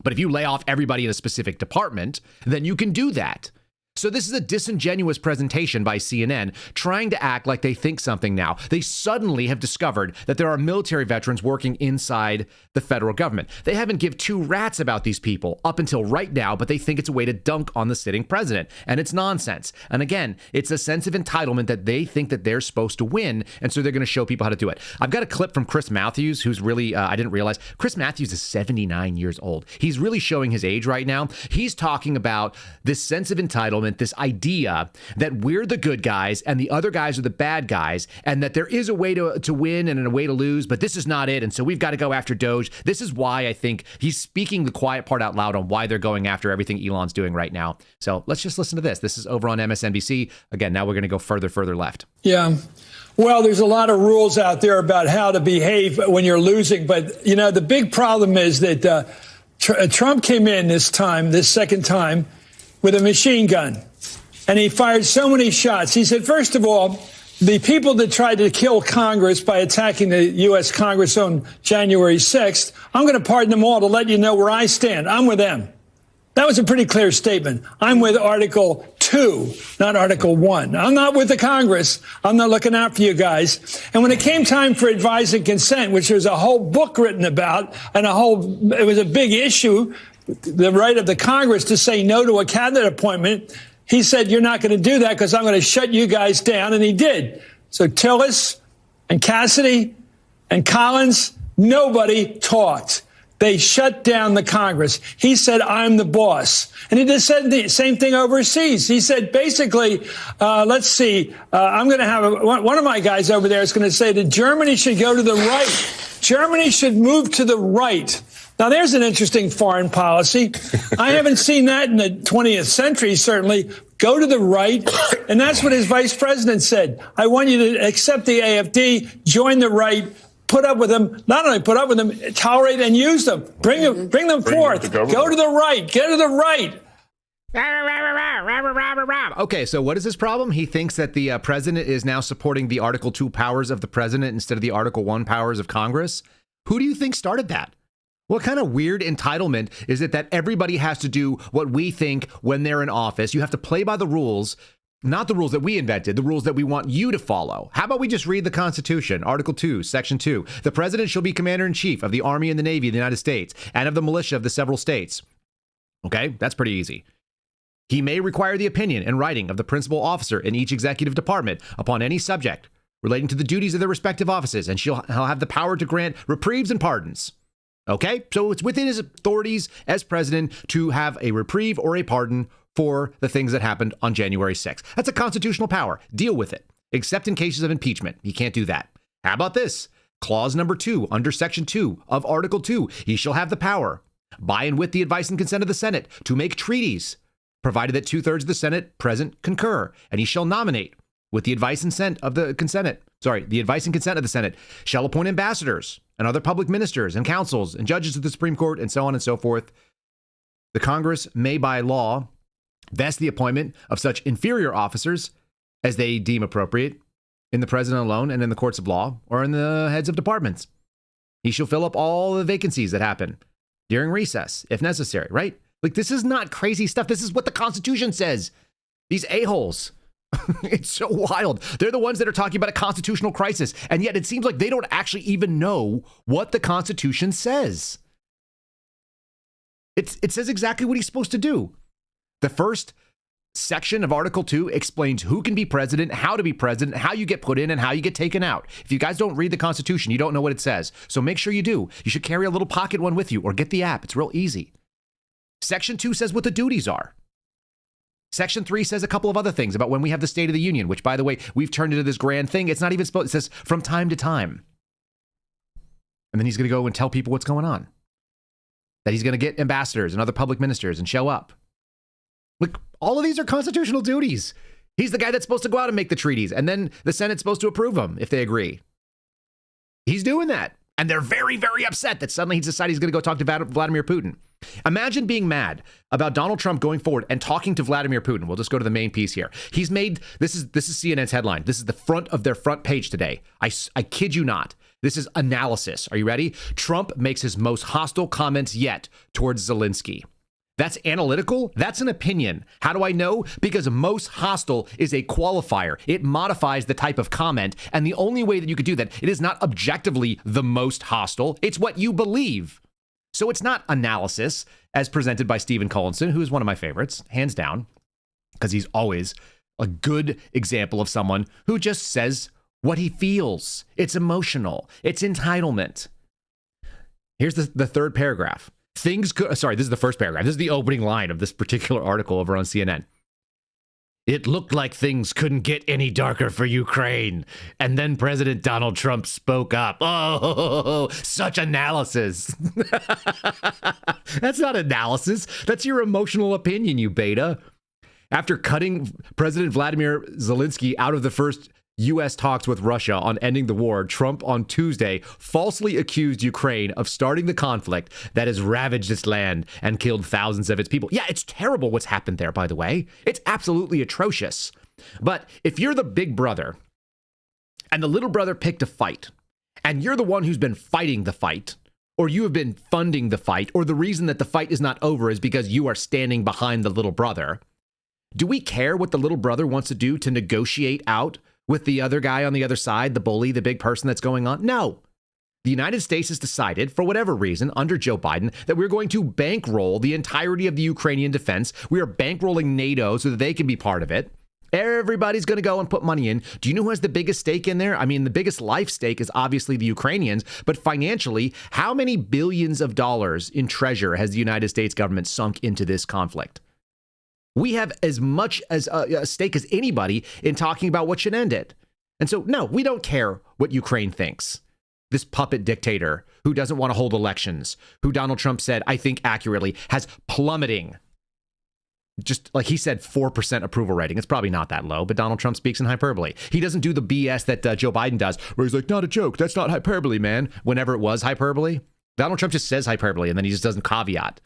But if you lay off everybody in a specific department, then you can do that. So this is a disingenuous presentation by CNN trying to act like they think something now. They suddenly have discovered that there are military veterans working inside the federal government. They haven't give two rats about these people up until right now, but they think it's a way to dunk on the sitting president. And it's nonsense. And again, it's a sense of entitlement that they think that they're supposed to win. And so they're going to show people how to do it. I've got a clip from Chris Matthews, who's really, I didn't realize, Chris Matthews is 79 years old. He's really showing his age right now. He's talking about this sense of entitlement, this idea that we're the good guys and the other guys are the bad guys, and that there is a way to win and a way to lose, but this is not it. And so we've got to go after DOGE. This is why I think he's speaking the quiet part out loud on why they're going after everything Elon's doing right now. So let's just listen to this. This is over on MSNBC. Again, now we're going to go further left. Yeah. Well, there's a lot of rules out there about how to behave when you're losing. But, you know, the big problem is that Trump came in this second time, with a machine gun. And he fired so many shots. He said, first of all, the people that tried to kill Congress by attacking the U.S. Congress on January 6th, I'm going to pardon them all to let you know where I stand. I'm with them. That was a pretty clear statement. I'm with Article 2, not Article 1. I'm not with the Congress. I'm not looking out for you guys. And when it came time for advice and consent, which there's a whole book written about, and it was a big issue, the right of the Congress to say no to a cabinet appointment, he said, you're not going to do that because I'm going to shut you guys down. And he did. So Tillis and Cassidy and Collins, nobody talked. They shut down the Congress. He said, I'm the boss. And he just said the same thing overseas. He said, basically, let's see, I'm going to have one of my guys over there is going to say that Germany should go to the right. Germany should move to the right. Now, there's an interesting foreign policy. I haven't seen that in the 20th century, certainly. Go to the right. And that's what his vice president said. I want you to accept the AfD, join the right, put up with them, not only put up with them, tolerate and use them. Bring them forth. Go to the right. Get to the right. Okay, so what is his problem? He thinks that the president is now supporting the Article 2 powers of the president instead of the Article 1 powers of Congress. Who do you think started that? What kind of weird entitlement is it that everybody has to do what we think when they're in office? You have to play by the rules, not the rules that we invented, the rules that we want you to follow. How about we just read the Constitution? Article 2, Section 2. The president shall be commander-in-chief of the Army and the Navy of the United States and of the militia of the several states. Okay, that's pretty easy. He may require the opinion in writing of the principal officer in each executive department upon any subject relating to the duties of their respective offices, and he'll have the power to grant reprieves and pardons. Okay, so it's within his authorities as president to have a reprieve or a pardon for the things that happened on January 6th. That's a constitutional power. Deal with it, except in cases of impeachment. He can't do that. How about this? Clause number 2, under Section 2 of Article 2, he shall have the power, by and with the advice and consent of the Senate, to make treaties, provided that 2/3 of the Senate present concur, and he shall nominate, with the advice and consent of the Senate, shall appoint ambassadors and other public ministers and counsels and judges of the Supreme Court, and so on and so forth. The Congress may, by law, vest the appointment of such inferior officers as they deem appropriate in the president alone and in the courts of law or in the heads of departments. He shall fill up all the vacancies that happen during recess, if necessary, right? Like, this is not crazy stuff. This is what the Constitution says. These a-holes. It's so wild. They're the ones that are talking about a constitutional crisis, and yet it seems like they don't actually even know what the Constitution says. It says exactly what he's supposed to do. The first section of Article 2 explains who can be president, how to be president, how you get put in, and how you get taken out. If you guys don't read the Constitution, you don't know what it says. So make sure you do. You should carry a little pocket one with you or get the app. It's real easy. Section 2 says what the duties are. Section 3 says a couple of other things about when we have the State of the Union, which, by the way, we've turned into this grand thing. It's not even supposed, it says from time to time. And then he's going to go and tell people what's going on. That he's going to get ambassadors and other public ministers and show up. Look, all of these are constitutional duties. He's the guy that's supposed to go out and make the treaties, and then the Senate's supposed to approve them if they agree. He's doing that. And they're very, very upset that suddenly he's decided he's going to go talk to Vladimir Putin. Imagine being mad about Donald Trump going forward and talking to Vladimir Putin. We'll just go to the main piece here. He's made, this is CNN's headline. This is the front of their front page today. I kid you not. This is analysis. Are you ready? Trump makes his most hostile comments yet towards Zelenskyy. That's analytical. That's an opinion. How do I know? Because most hostile is a qualifier. It modifies the type of comment. And the only way that you could do that, it is not objectively the most hostile. It's what you believe. So it's not analysis as presented by Stephen Collinson, who is one of my favorites, hands down, because he's always a good example of someone who just says what he feels. It's emotional. It's entitlement. Here's the third paragraph. This is the first paragraph. This is the opening line of this particular article over on CNN. It looked like things couldn't get any darker for Ukraine. And then President Donald Trump spoke up. Oh, such analysis. That's not analysis. That's your emotional opinion, you beta. After cutting President Vladimir Zelenskyy out of the first U.S. talks with Russia on ending the war, Trump on Tuesday falsely accused Ukraine of starting the conflict that has ravaged its land and killed thousands of its people. Yeah, it's terrible what's happened there, by the way. It's absolutely atrocious. But if you're the big brother and the little brother picked a fight, and you're the one who's been fighting the fight, or you have been funding the fight, or the reason that the fight is not over is because you are standing behind the little brother, do we care what the little brother wants to do to negotiate out with the other guy on the other side, the bully, the big person that's going on? No. The United States has decided, for whatever reason, under Joe Biden, that we're going to bankroll the entirety of the Ukrainian defense. We are bankrolling NATO so that they can be part of it. Everybody's going to go and put money in. Do you know who has the biggest stake in there? I mean, the biggest life stake is obviously the Ukrainians, but financially, how many billions of dollars in treasure has the United States government sunk into this conflict? We have as much as a stake as anybody in talking about what should end it. And so, no, we don't care what Ukraine thinks. This puppet dictator who doesn't want to hold elections, who Donald Trump said, I think accurately, has plummeting. Just like he said, 4% approval rating. It's probably not that low, but Donald Trump speaks in hyperbole. He doesn't do the BS that Joe Biden does, where he's like, not a joke. That's not hyperbole, man. Whenever it was hyperbole, Donald Trump just says hyperbole and then he just doesn't caveat.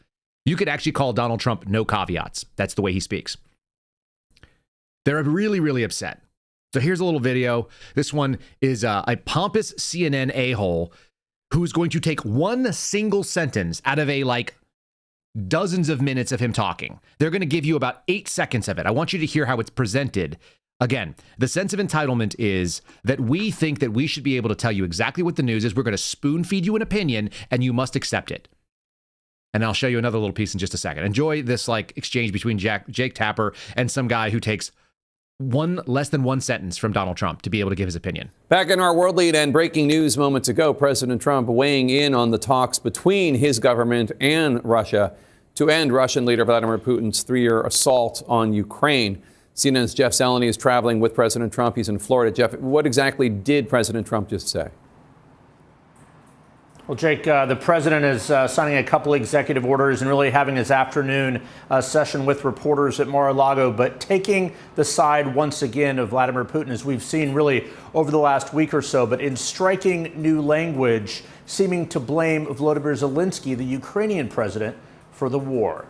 You could actually call Donald Trump no caveats. That's the way he speaks. They're really, really upset. So here's a little video. This one is a pompous CNN a-hole who's going to take one single sentence out of dozens of minutes of him talking. They're going to give you about 8 seconds of it. I want you to hear how it's presented. Again, the sense of entitlement is that we think that we should be able to tell you exactly what the news is. We're going to spoon feed you an opinion and you must accept it. And I'll show you another little piece in just a second. Enjoy this exchange between Jake Tapper and some guy who takes less than one sentence from Donald Trump to be able to give his opinion. Back in our world lead and breaking news moments ago, President Trump weighing in on the talks between his government and Russia to end Russian leader Vladimir Putin's 3-year assault on Ukraine. CNN's Jeff Zeleny is traveling with President Trump. He's in Florida. Jeff, what exactly did President Trump just say? Well, Jake, the president is signing a couple executive orders and really having his afternoon session with reporters at Mar-a-Lago, but taking the side once again of Vladimir Putin, as we've seen really over the last week or so, but in striking new language, seeming to blame Volodymyr Zelenskyy, the Ukrainian president, for the war.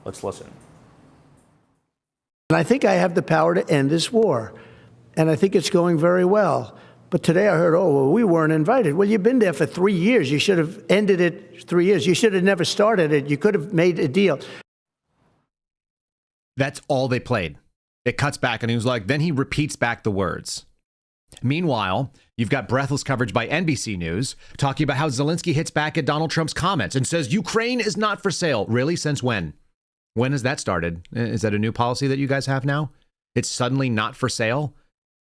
Let's listen. And I think I have the power to end this war, and I think it's going very well. But today I heard, we weren't invited. Well, you've been there for 3 years. You should have ended it 3 years. You should have never started it. You could have made a deal. That's all they played. It cuts back and he was like, then he repeats back the words. Meanwhile, you've got breathless coverage by NBC News talking about how Zelenskyy hits back at Donald Trump's comments and says Ukraine is not for sale. Really? Since when? When has that started? Is that a new policy that you guys have now? It's suddenly not for sale?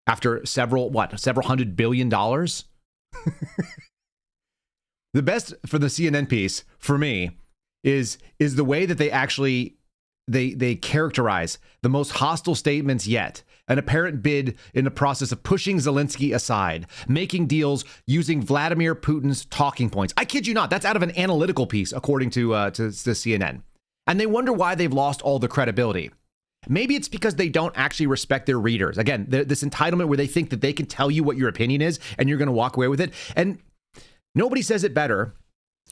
After several $100 billion? The best for the CNN piece, for me, is the way that they actually, they characterize the most hostile statements yet. An apparent bid in the process of pushing Zelenskyy aside, making deals using Vladimir Putin's talking points. I kid you not, that's out of an analytical piece, according to CNN. And they wonder why they've lost all the credibility. Maybe it's because they don't actually respect their readers. Again, this entitlement where they think that they can tell you what your opinion is and you're going to walk away with it. And nobody says it better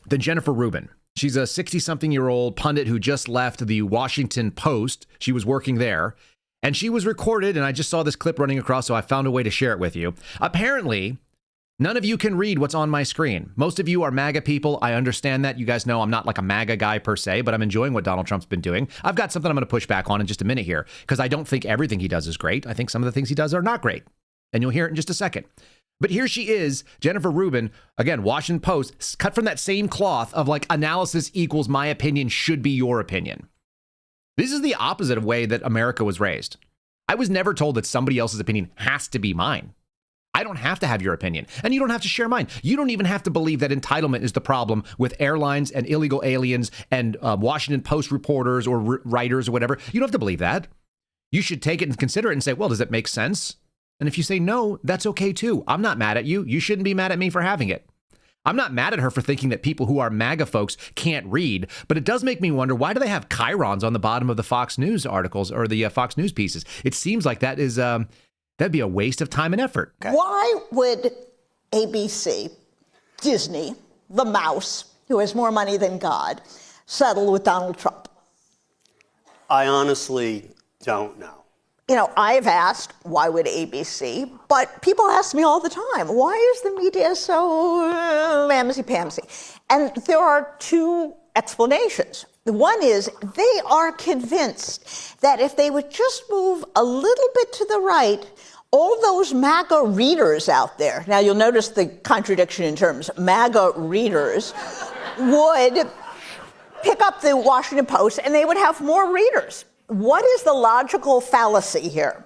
than Jennifer Rubin. She's a 60-something-year-old pundit who just left the Washington Post. She was working there. And she was recorded, and I just saw this clip running across, so I found a way to share it with you. Apparently, None of you can read what's on my screen. Most of you are MAGA people. I understand that. You guys know I'm not like a MAGA guy per se, but I'm enjoying what Donald Trump's been doing. I've got something I'm going to push back on in just a minute here, because I don't think everything he does is great. I think some of the things he does are not great. And you'll hear it in just a second. But here she is, Jennifer Rubin, again, Washington Post, cut from that same cloth of like analysis equals my opinion should be your opinion. This is the opposite of way that America was raised. I was never told that somebody else's opinion has to be mine. I don't have to have your opinion, and you don't have to share mine. You don't even have to believe that entitlement is the problem with airlines and illegal aliens and Washington Post reporters or writers or whatever. You don't have to believe that. You should take it and consider it and say, well, does it make sense? And if you say no, that's okay too. I'm not mad at you. You shouldn't be mad at me for having it. I'm not mad at her for thinking that people who are MAGA folks can't read, but it does make me wonder, why do they have chyrons on the bottom of the Fox News articles or the Fox News pieces? It seems like that is... that'd be a waste of time and effort. Okay. Why would ABC, Disney, the mouse, who has more money than God, settle with Donald Trump? I honestly don't know. You know, I've asked, why would ABC? But people ask me all the time, why is the media so mamsy-pamsy? And there are two explanations. One is they are convinced that if they would just move a little bit to the right, all those MAGA readers out there, now you'll notice the contradiction in terms, MAGA readers, would pick up the Washington Post and they would have more readers. What is the logical fallacy here?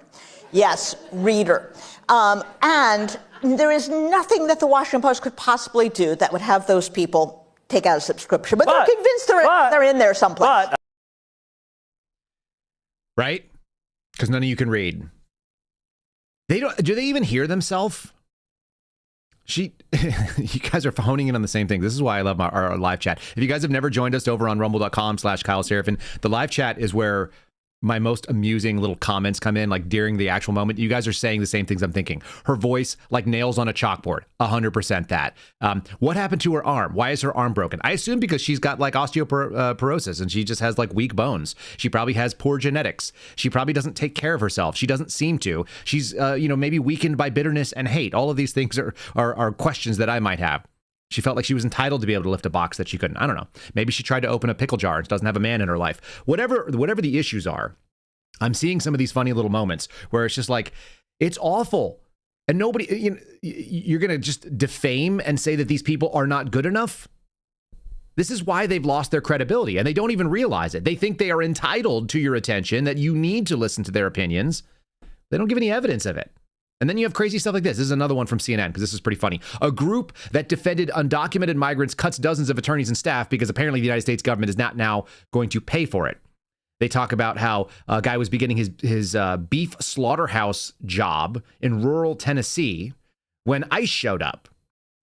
Yes, reader. And there is nothing that the Washington Post could possibly do that would have those people take out a subscription. But they're convinced they're in there someplace. Right? Because none of you can read. They don't. Do they even hear themselves? You guys are honing in on the same thing. This is why I love our live chat. If you guys have never joined us over on rumble.com/Kyle Seraphin, the live chat is where my most amusing little comments come in, like during the actual moment. You guys are saying the same things I'm thinking. Her voice, like nails on a chalkboard, 100% that. What happened to her arm? Why is her arm broken? I assume because she's got like osteoporosis and she just has like weak bones. She probably has poor genetics. She probably doesn't take care of herself. She doesn't seem to. She's, maybe weakened by bitterness and hate. All of these things are questions that I might have. She felt like she was entitled to be able to lift a box that she couldn't. I don't know. Maybe she tried to open a pickle jar and doesn't have a man in her life. Whatever the issues are, I'm seeing some of these funny little moments where it's just like, it's awful. And nobody, you're going to just defame and say that these people are not good enough. This is why they've lost their credibility, and they don't even realize it. They think they are entitled to your attention, that you need to listen to their opinions. They don't give any evidence of it. And then you have crazy stuff like this. This is another one from CNN, because this is pretty funny. A group that defended undocumented migrants cuts dozens of attorneys and staff because apparently the United States government is not now going to pay for it. They talk about how a guy was beginning his beef slaughterhouse job in rural Tennessee when ICE showed up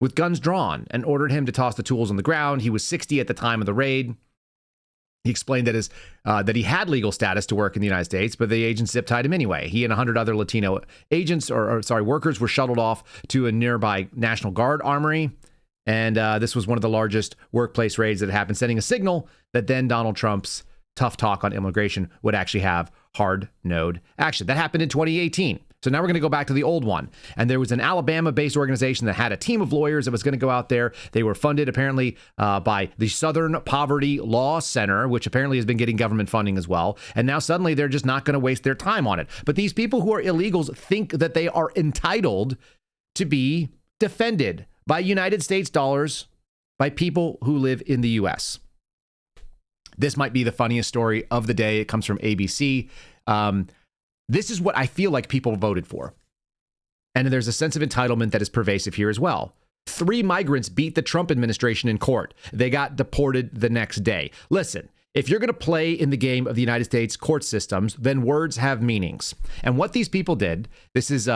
with guns drawn and ordered him to toss the tools on the ground. He was 60 at the time of the raid. He explained that he had legal status to work in the United States, but the agents zip-tied him anyway. He and 100 other Latino workers were shuttled off to a nearby National Guard armory. And this was one of the largest workplace raids that happened, sending a signal that then Donald Trump's tough talk on immigration would actually have hard node action. That happened in 2018. So now we're going to go back to the old one. And there was an Alabama-based organization that had a team of lawyers that was going to go out there. They were funded apparently by the Southern Poverty Law Center, which apparently has been getting government funding as well. And now suddenly they're just not going to waste their time on it. But these people who are illegals think that they are entitled to be defended by United States dollars by people who live in the U.S. This might be the funniest story of the day. It comes from ABC. This is what I feel like people voted for. And there's a sense of entitlement that is pervasive here as well. 3 migrants beat the Trump administration in court. They got deported the next day. Listen, if you're going to play in the game of the United States court systems, then words have meanings. And what these people did, this is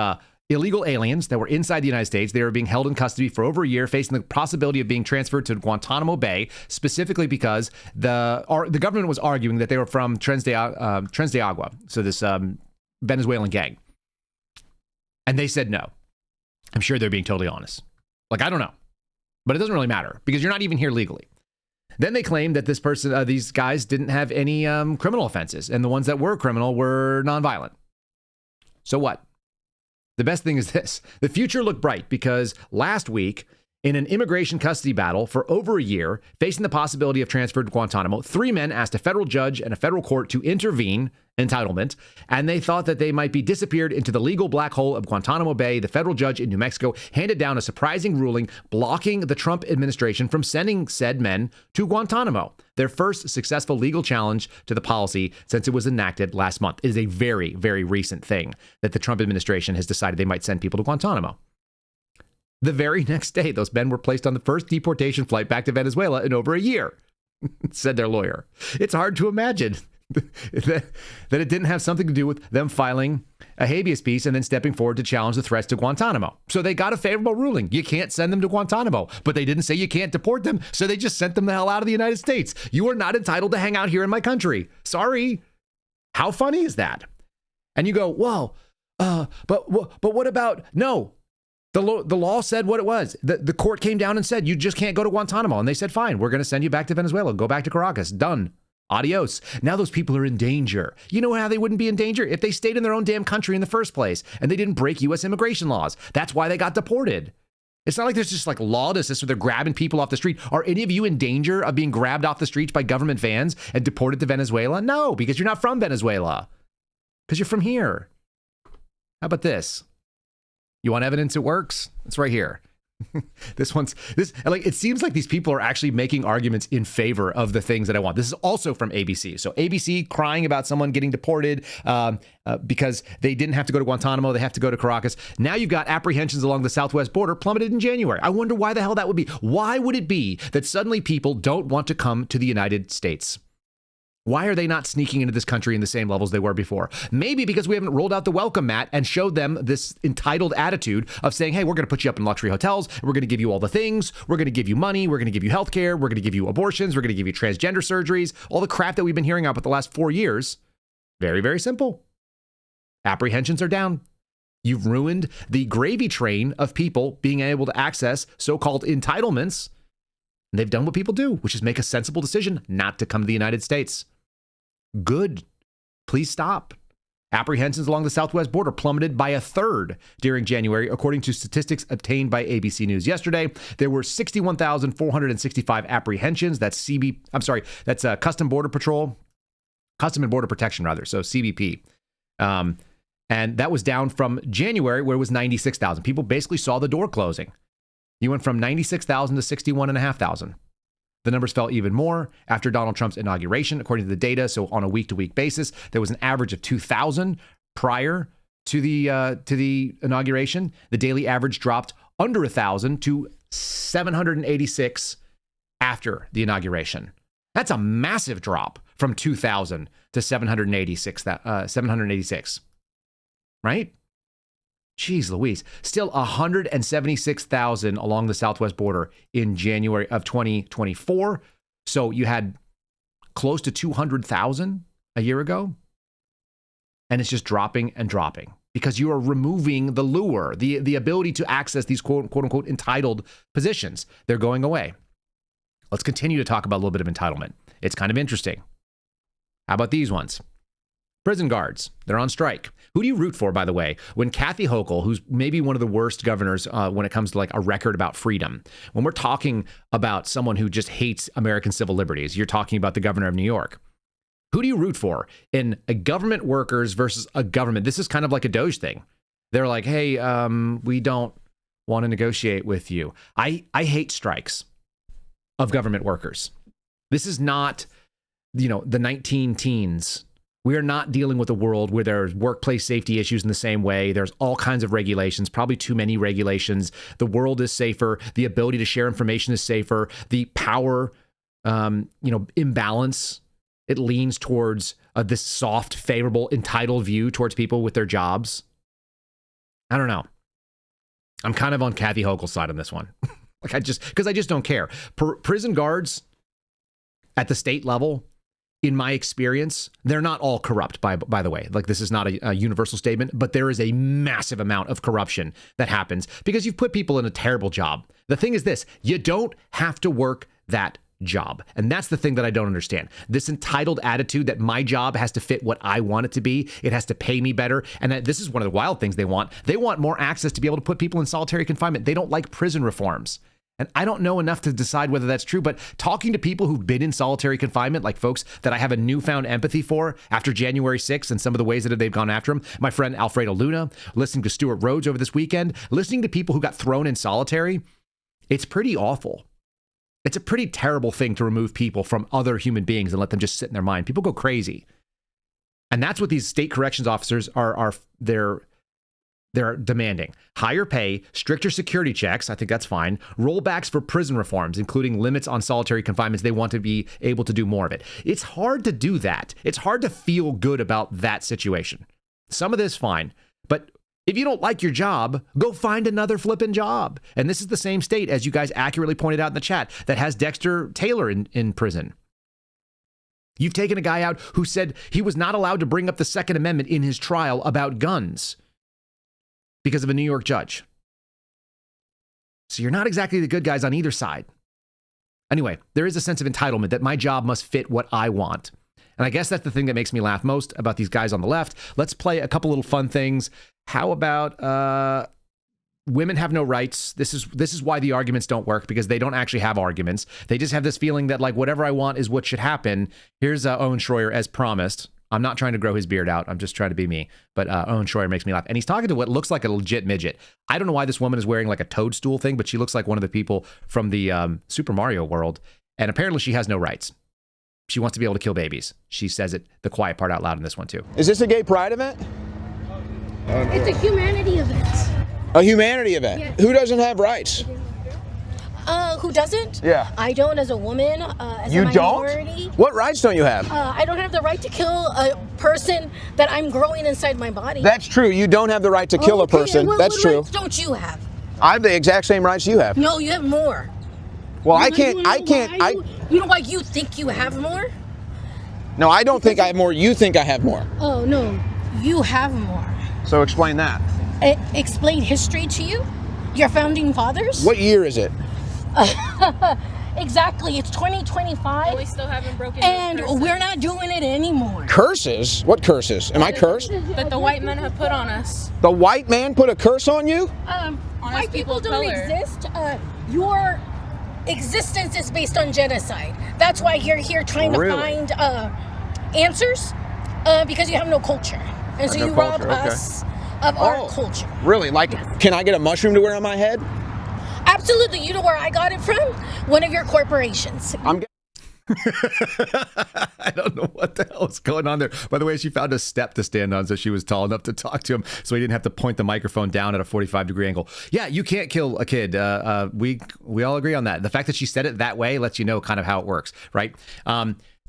illegal aliens that were inside the United States. They were being held in custody for over a year, facing the possibility of being transferred to Guantanamo Bay, specifically because the government was arguing that they were from Tres de Agua, so this Venezuelan gang. And they said no. I'm sure they're being totally honest. Like, I don't know. But it doesn't really matter because you're not even here legally. Then they claimed that these guys didn't have any criminal offenses, and the ones that were criminal were nonviolent. So what? The best thing is this. The future looked bright because last week, in an immigration custody battle for over a year, facing the possibility of transfer to Guantanamo, 3 men asked a federal judge and a federal court to intervene, entitlement, and they thought that they might be disappeared into the legal black hole of Guantanamo Bay. The federal judge in New Mexico handed down a surprising ruling blocking the Trump administration from sending said men to Guantanamo, their first successful legal challenge to the policy since it was enacted last month. It is a very, very recent thing that the Trump administration has decided they might send people to Guantanamo. The very next day, those men were placed on the first deportation flight back to Venezuela in over a year, said their lawyer. It's hard to imagine that it didn't have something to do with them filing a habeas piece and then stepping forward to challenge the threats to Guantanamo. So they got a favorable ruling. You can't send them to Guantanamo, but they didn't say you can't deport them, so they just sent them the hell out of the United States. You are not entitled to hang out here in my country. Sorry. How funny is that? And you go, well, but what about, no. The law said what it was. The court came down and said, you just can't go to Guantanamo. And they said, fine, we're going to send you back to Venezuela. Go back to Caracas. Done. Adios. Now those people are in danger. You know how they wouldn't be in danger? If they stayed in their own damn country in the first place and they didn't break U.S. immigration laws. That's why they got deported. It's not like there's just like lawlessness where they're grabbing people off the street. Are any of you in danger of being grabbed off the streets by government vans and deported to Venezuela? No, because you're not from Venezuela. Because you're from here. How about this? You want evidence it works? It's right here. It seems like these people are actually making arguments in favor of the things that I want. This is also from ABC. So ABC crying about someone getting deported because they didn't have to go to Guantanamo. They have to go to Caracas. Now you've got apprehensions along the southwest border plummeted in January. I wonder why the hell that would be. Why would it be that suddenly people don't want to come to the United States? Why are they not sneaking into this country in the same levels they were before? Maybe because we haven't rolled out the welcome mat and showed them this entitled attitude of saying, hey, we're going to put you up in luxury hotels. We're going to give you all the things. We're going to give you money. We're going to give you health care. We're going to give you abortions. We're going to give you transgender surgeries. All the crap that we've been hearing about the last 4 years. Very, very simple. Apprehensions are down. You've ruined the gravy train of people being able to access so-called entitlements. And they've done what people do, which is make a sensible decision not to come to the United States. Good. Please stop. Apprehensions along the southwest border plummeted by a third during January, according to statistics obtained by ABC News yesterday. There were 61,465 apprehensions. That's Custom Border Patrol, Custom and Border Protection, rather. So CBP. And that was down from January, where it was 96,000. People basically saw the door closing. You went from 96,000 to 61,500. The numbers fell even more after Donald Trump's inauguration, according to the data. So on a week-to-week basis, there was an average of 2,000 prior to the inauguration. The daily average dropped under 1,000 to 786 after the inauguration. That's a massive drop from 2,000 to 786, right? Jeez Louise. Still 176,000 along the southwest border in January of 2024. So you had close to 200,000 a year ago. And it's just dropping and dropping because you are removing the lure, the ability to access these quote unquote entitled positions. They're going away. Let's continue to talk about a little bit of entitlement. It's kind of interesting. How about these ones? Prison guards, they're on strike. Who do you root for, by the way, when Kathy Hochul, who's maybe one of the worst governors when it comes to like a record about freedom, when we're talking about someone who just hates American civil liberties, you're talking about the governor of New York. Who do you root for in a government workers versus a government? This is kind of like a DOGE thing. They're like, hey, we don't want to negotiate with you. I hate strikes of government workers. This is not, the 19 teens. We are not dealing with a world where there's workplace safety issues in the same way. There's all kinds of regulations, probably too many regulations. The world is safer. The ability to share information is safer. The power, imbalance, it leans towards this soft, favorable, entitled view towards people with their jobs. I don't know. I'm kind of on Kathy Hochul's side on this one. Because I just don't care. Prison guards at the state level, in my experience, they're not all corrupt, by the way. Like, this is not a universal statement, but there is a massive amount of corruption that happens because you've put people in a terrible job. The thing is this, you don't have to work that job. And that's the thing that I don't understand. This entitled attitude that my job has to fit what I want it to be. It has to pay me better. And that this is one of the wild things they want. They want more access to be able to put people in solitary confinement. They don't like prison reforms. And I don't know enough to decide whether that's true, but talking to people who've been in solitary confinement, like folks that I have a newfound empathy for after January 6th and some of the ways that they've gone after him, my friend Alfredo Luna, listening to Stuart Rhodes over this weekend, listening to people who got thrown in solitary, it's pretty awful. It's a pretty terrible thing to remove people from other human beings and let them just sit in their mind. People go crazy. And that's what these state corrections officers they're demanding. Higher pay, stricter security checks, I think that's fine. Rollbacks for prison reforms, including limits on solitary confinements. They want to be able to do more of it. It's hard to do that. It's hard to feel good about that situation. Some of this, fine. But if you don't like your job, go find another flipping job. And this is the same state, as you guys accurately pointed out in the chat, that has Dexter Taylor in prison. You've taken a guy out who said he was not allowed to bring up the Second Amendment in his trial about guns because of a New York judge. So you're not exactly the good guys on either side. Anyway, there is a sense of entitlement that my job must fit what I want. And I guess that's the thing that makes me laugh most about these guys on the left. Let's play a couple little fun things. How about women have no rights? This is why the arguments don't work, because they don't actually have arguments. They just have this feeling that like whatever I want is what should happen. Here's Owen Schroyer as promised. I'm not trying to grow his beard out. I'm just trying to be me. But Owen Schroyer makes me laugh. And he's talking to what looks like a legit midget. I don't know why this woman is wearing like a toadstool thing, but she looks like one of the people from the Super Mario world. And apparently she has no rights. She wants to be able to kill babies. She says it, the quiet part, out loud in this one too. Is this a gay pride event? It's a humanity event. A humanity event? Yeah. Who doesn't have rights? Who doesn't? Yeah. I don't, as a woman, as you a minority. Don't? What rights don't you have? I don't have the right to kill a person that I'm growing inside my body. That's true. You don't have the right to kill a person. That's true. What rights don't you have? I have the exact same rights you have. No, you have more. Well, You know why you think you have more? No, I don't think I have more. You think I have more. Oh, no. You have more. So explain that. Explain history to you? Your founding fathers? What year is it? Exactly. It's 2025. And we still haven't broken and we're not doing it anymore. Curses? What curses? Am I cursed? That the white men have put on us. The white man put a curse on you? White people don't exist. Your existence is based on genocide. That's why you're here trying to find answers, because you have no culture. And so you rob us of our culture. Really? Like, can I get a mushroom to wear on my head? Absolutely. You know where I got it from? One of your corporations. I don't know what the hell is going on there. By the way, she found a step to stand on, so she was tall enough to talk to him, so he didn't have to point the microphone down at a 45-degree angle. Yeah, you can't kill a kid. We all agree on that. The fact that she said it that way lets you know kind of how it works, right?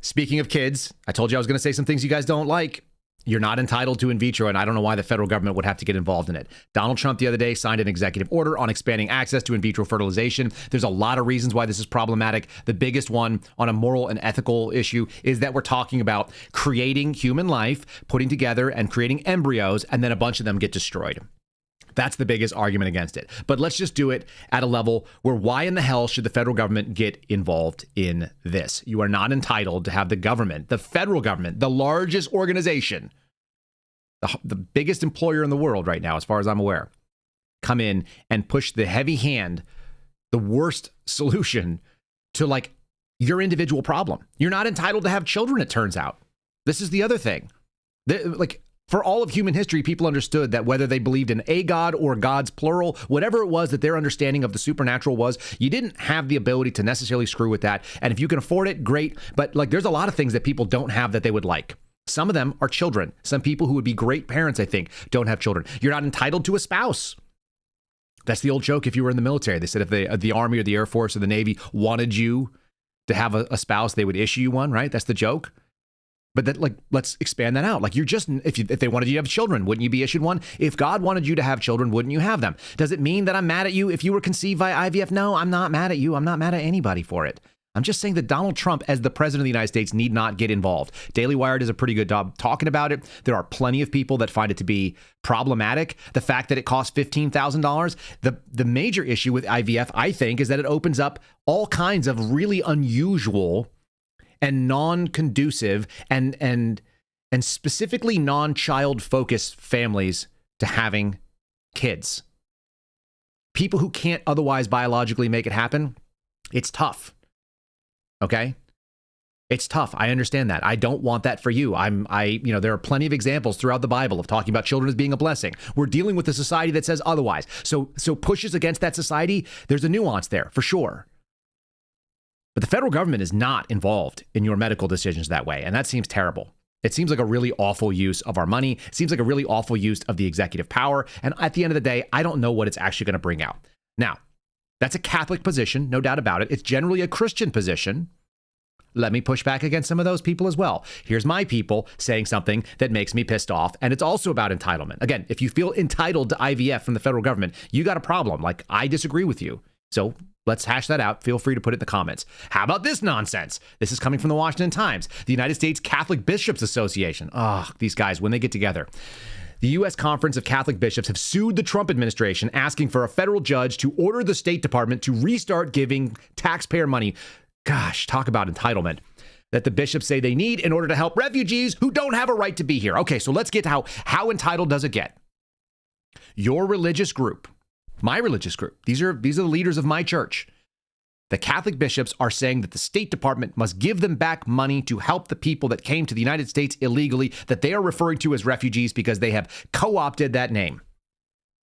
Speaking of kids, I told you I was going to say some things you guys don't like. You're not entitled to in vitro, and I don't know why the federal government would have to get involved in it. Donald Trump the other day signed an executive order on expanding access to in vitro fertilization. There's a lot of reasons why this is problematic. The biggest one on a moral and ethical issue is that we're talking about creating human life, putting together and creating embryos, and then a bunch of them get destroyed. That's the biggest argument against it. But let's just do it at a level where why in the hell should the federal government get involved in this? You are not entitled to have the government, the federal government, the largest organization, the biggest employer in the world right now, as far as I'm aware, come in and push the heavy hand, the worst solution to like your individual problem. You're not entitled to have children, it turns out. This is the other thing. For all of human history, people understood that whether they believed in a god or gods plural, whatever it was that their understanding of the supernatural was, you didn't have the ability to necessarily screw with that. And if you can afford it, great. But like, there's a lot of things that people don't have that they would like. Some of them are children. Some people who would be great parents, I think, don't have children. You're not entitled to a spouse. That's the old joke if you were in the military. They said if the Army or the Air Force or the Navy wanted you to have a spouse, they would issue you one, right? That's the joke. But that, like, let's expand that out. Like, you're just, if they wanted you to have children, wouldn't you be issued one? If God wanted you to have children, wouldn't you have them? Does it mean that I'm mad at you if you were conceived via IVF? No, I'm not mad at you. I'm not mad at anybody for it. I'm just saying that Donald Trump, as the president of the United States, need not get involved. Daily Wire does a pretty good job talking about it. There are plenty of people that find it to be problematic. The fact that it costs $15,000. The major issue with IVF, I think, is that it opens up all kinds of really unusual and non-conducive and specifically non-child focused families to having kids. People who can't otherwise biologically make it happen. It's tough. Okay? It's tough. I understand that. I don't want that for you. There are plenty of examples throughout the Bible of talking about children as being a blessing. We're dealing with a society that says otherwise. So pushes against that society, there's a nuance there for sure. But the federal government is not involved in your medical decisions that way. And that seems terrible. It seems like a really awful use of our money. It seems like a really awful use of the executive power. And at the end of the day, I don't know what it's actually going to bring out. Now, that's a Catholic position, no doubt about it. It's generally a Christian position. Let me push back against some of those people as well. Here's my people saying something that makes me pissed off, and it's also about entitlement. Again, if you feel entitled to IVF from the federal government, you got a problem. Like, I disagree with you. So let's hash that out. Feel free to put it in the comments. How about this nonsense? This is coming from the Washington Times, the United States Catholic Bishops Association. These guys, when they get together. The U.S. Conference of Catholic Bishops have sued the Trump administration, asking for a federal judge to order the State Department to restart giving taxpayer money. Gosh, talk about entitlement that the bishops say they need in order to help refugees who don't have a right to be here. Okay, so let's get to how entitled does it get? Your religious group, my religious group, these are the leaders of my church. The Catholic bishops are saying that the State Department must give them back money to help the people that came to the United States illegally, that they are referring to as refugees because they have co-opted that name.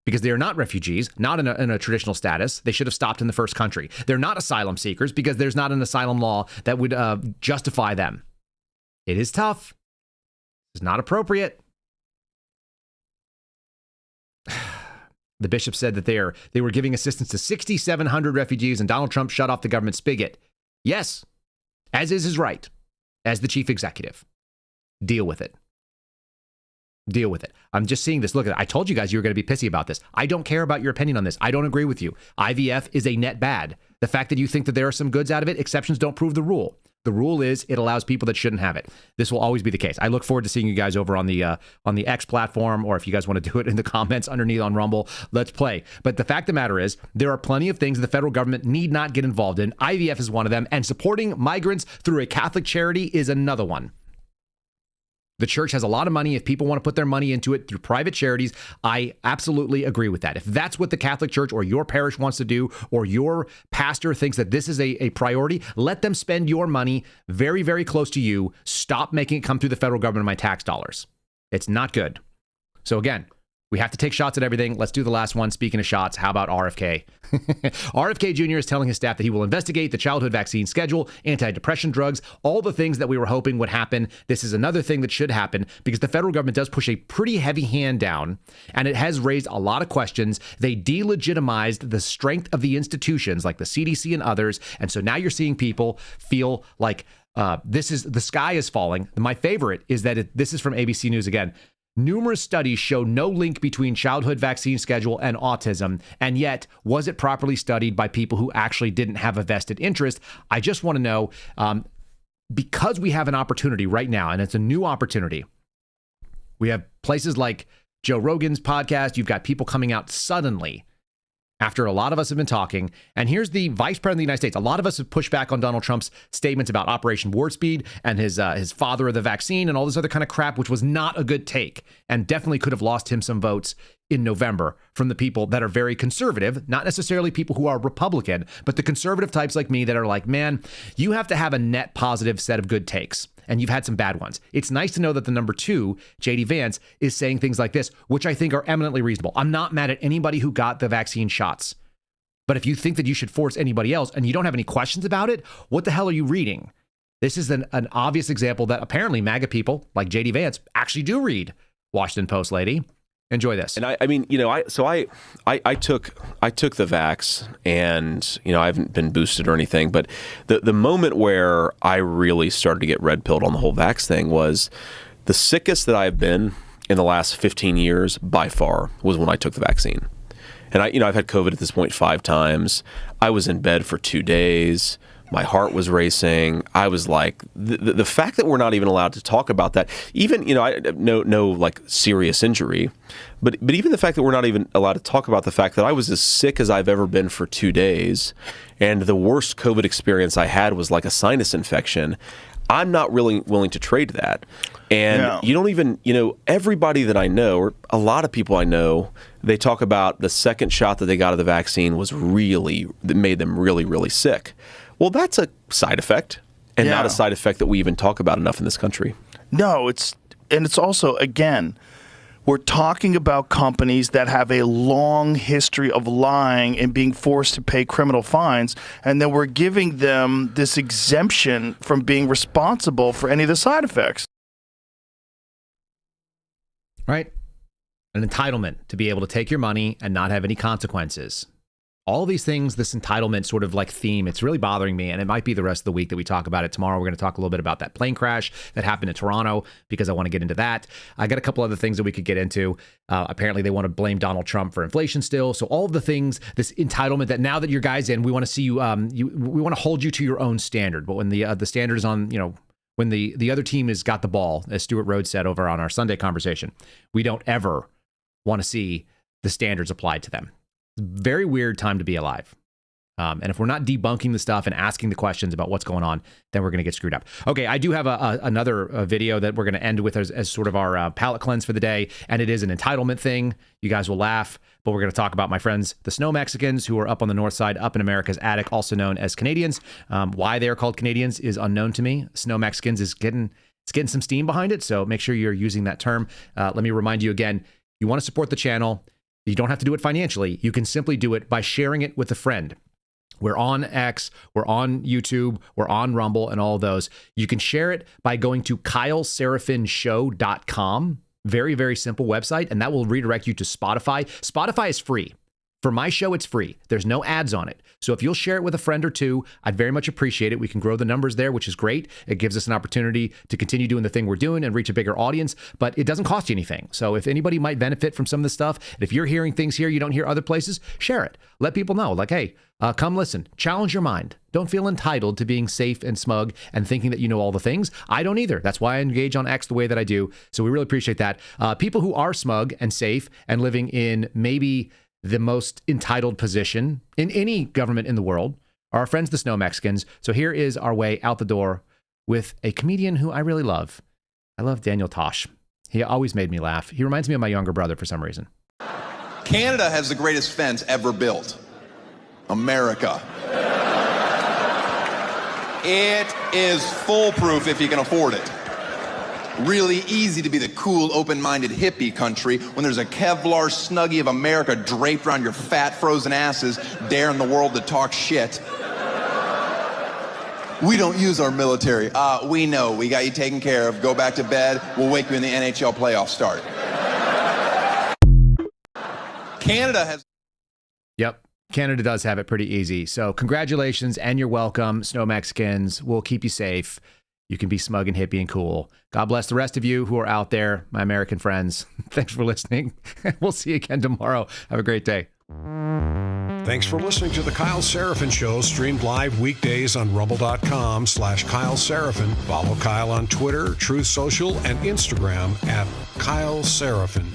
Because they are not refugees, not in a traditional status. They should have stopped in the first country. They're not asylum seekers because there's not an asylum law that would justify them. It is tough. It's not appropriate. The bishop said that they were giving assistance to 6,700 refugees, and Donald Trump shut off the government spigot. Yes, as is his right, as the chief executive. Deal with it. Deal with it. I'm just seeing this. Look at it. I told you guys you were going to be pissy about this. I don't care about your opinion on this. I don't agree with you. IVF is a net bad. The fact that you think that there are some goods out of it, exceptions don't prove the rule. The rule is it allows people that shouldn't have it. This will always be the case. I look forward to seeing you guys over on the X platform, or if you guys want to do it in the comments underneath on Rumble, let's play. But the fact of the matter is, there are plenty of things the federal government need not get involved in. IVF is one of them, and supporting migrants through a Catholic charity is another one. The church has a lot of money. If people want to put their money into it through private charities, I absolutely agree with that. If that's what the Catholic Church or your parish wants to do, or your pastor thinks that this is a priority, let them spend your money very, very close to you. Stop making it come through the federal government of my tax dollars. It's not good. So again, we have to take shots at everything. Let's do the last one. Speaking of shots, how about RFK? RFK Jr. is telling his staff that he will investigate the childhood vaccine schedule, antidepressant drugs, all the things that we were hoping would happen. This is another thing that should happen because the federal government does push a pretty heavy hand down, and it has raised a lot of questions. They delegitimized the strength of the institutions like the CDC and others. And so now you're seeing people feel like the sky is falling. My favorite is that this is from ABC News again. Numerous studies show no link between childhood vaccine schedule and autism, and yet, was it properly studied by people who actually didn't have a vested interest? I just want to know, because we have an opportunity right now, and it's a new opportunity. We have places like Joe Rogan's podcast. You've got people coming out suddenly after a lot of us have been talking. And here's the vice president of the United States. A lot of us have pushed back on Donald Trump's statements about Operation Warp Speed and his father of the vaccine and all this other kind of crap, which was not a good take and definitely could have lost him some votes in November from the people that are very conservative, not necessarily people who are Republican, but the conservative types like me that are like, man, you have to have a net positive set of good takes. And you've had some bad ones. It's nice to know that the number 2, J.D. Vance, is saying things like this, which I think are eminently reasonable. I'm not mad at anybody who got the vaccine shots. But if you think that you should force anybody else and you don't have any questions about it, what the hell are you reading? This is an obvious example that apparently MAGA people like J.D. Vance actually do read. Washington Post lady. Enjoy this. And I mean, you know, I took the vax, and you know, I haven't been boosted or anything, but the moment where I really started to get red pilled on the whole vax thing was the sickest that I've been in the last 15 years by far was when I took the vaccine. And I've had COVID at this point 5 times. I was in bed for 2 days. My heart was racing. I was like, the fact that we're not even allowed to talk about that, even, no like serious injury, but even the fact that we're not even allowed to talk about the fact that I was as sick as I've ever been for 2 days, and the worst COVID experience I had was like a sinus infection. I'm not really willing to trade that. And you don't even, everybody that I know, or a lot of people I know, they talk about the second shot that they got of the vaccine that made them really, really sick. Well, that's a side effect, and not a side effect that we even talk about enough in this country. No, it's also, again, we're talking about companies that have a long history of lying and being forced to pay criminal fines, and then we're giving them this exemption from being responsible for any of the side effects. Right? An entitlement to be able to take your money and not have any consequences. All these things, this entitlement sort of like theme, it's really bothering me, and it might be the rest of the week that we talk about it. Tomorrow, we're going to talk a little bit about that plane crash that happened in Toronto, because I want to get into that. I got a couple other things that we could get into. Apparently, they want to blame Donald Trump for inflation still. So all of the things, this entitlement that now that your guy's in, we want to see you, we want to hold you to your own standard. But when the standard is on, when the other team has got the ball, as Stuart Rhodes said over on our Sunday conversation, we don't ever want to see the standards applied to them. Very weird time to be alive. And if we're not debunking the stuff and asking the questions about what's going on, then we're going to get screwed up. Okay, I do have another video that we're going to end with as sort of our palate cleanse for the day. And it is an entitlement thing. You guys will laugh, but we're going to talk about my friends, the Snow Mexicans, who are up on the north side, up in America's attic, also known as Canadians. Why they are called Canadians is unknown to me. Snow Mexicans is getting some steam behind it. So make sure you're using that term. Let me remind you again, you want to support the channel. You don't have to do it financially. You can simply do it by sharing it with a friend. We're on X, we're on YouTube, we're on Rumble, and all those. You can share it by going to KyleSeraphinShow.com. Very, very simple website, and that will redirect you to Spotify. Spotify is free. For my show, it's free. There's no ads on it. So if you'll share it with a friend or two, I'd very much appreciate it. We can grow the numbers there, which is great. It gives us an opportunity to continue doing the thing we're doing and reach a bigger audience, but it doesn't cost you anything. So if anybody might benefit from some of this stuff, and if you're hearing things here you don't hear other places, share it. Let people know, like, hey, come listen. Challenge your mind. Don't feel entitled to being safe and smug and thinking that you know all the things. I don't either. That's why I engage on X the way that I do. So we really appreciate that. People who are smug and safe and living in maybe the most entitled position in any government in the world are our friends, the Snow Mexicans. So here is our way out the door with a comedian who I really love. I love Daniel Tosh. He always made me laugh. He reminds me of my younger brother for some reason. Canada has the greatest fence ever built. America. It is foolproof if you can afford it. Really easy to be the cool, open-minded hippie country when there's a Kevlar snuggie of America draped around your fat, frozen asses, daring the world to talk shit. We don't use our military. We know. We got you taken care of. Go back to bed. We'll wake you when the NHL playoffs start. Canada has... Yep. Canada does have it pretty easy. So congratulations and you're welcome, Snow Mexicans. We'll keep you safe. You can be smug and hippie and cool. God bless the rest of you who are out there, my American friends. Thanks for listening. We'll see you again tomorrow. Have a great day. Thanks for listening to The Kyle Seraphin Show, streamed live weekdays on rumble.com/Kyle Seraphin. Follow Kyle on Twitter, Truth Social, and Instagram at Kyle Seraphin.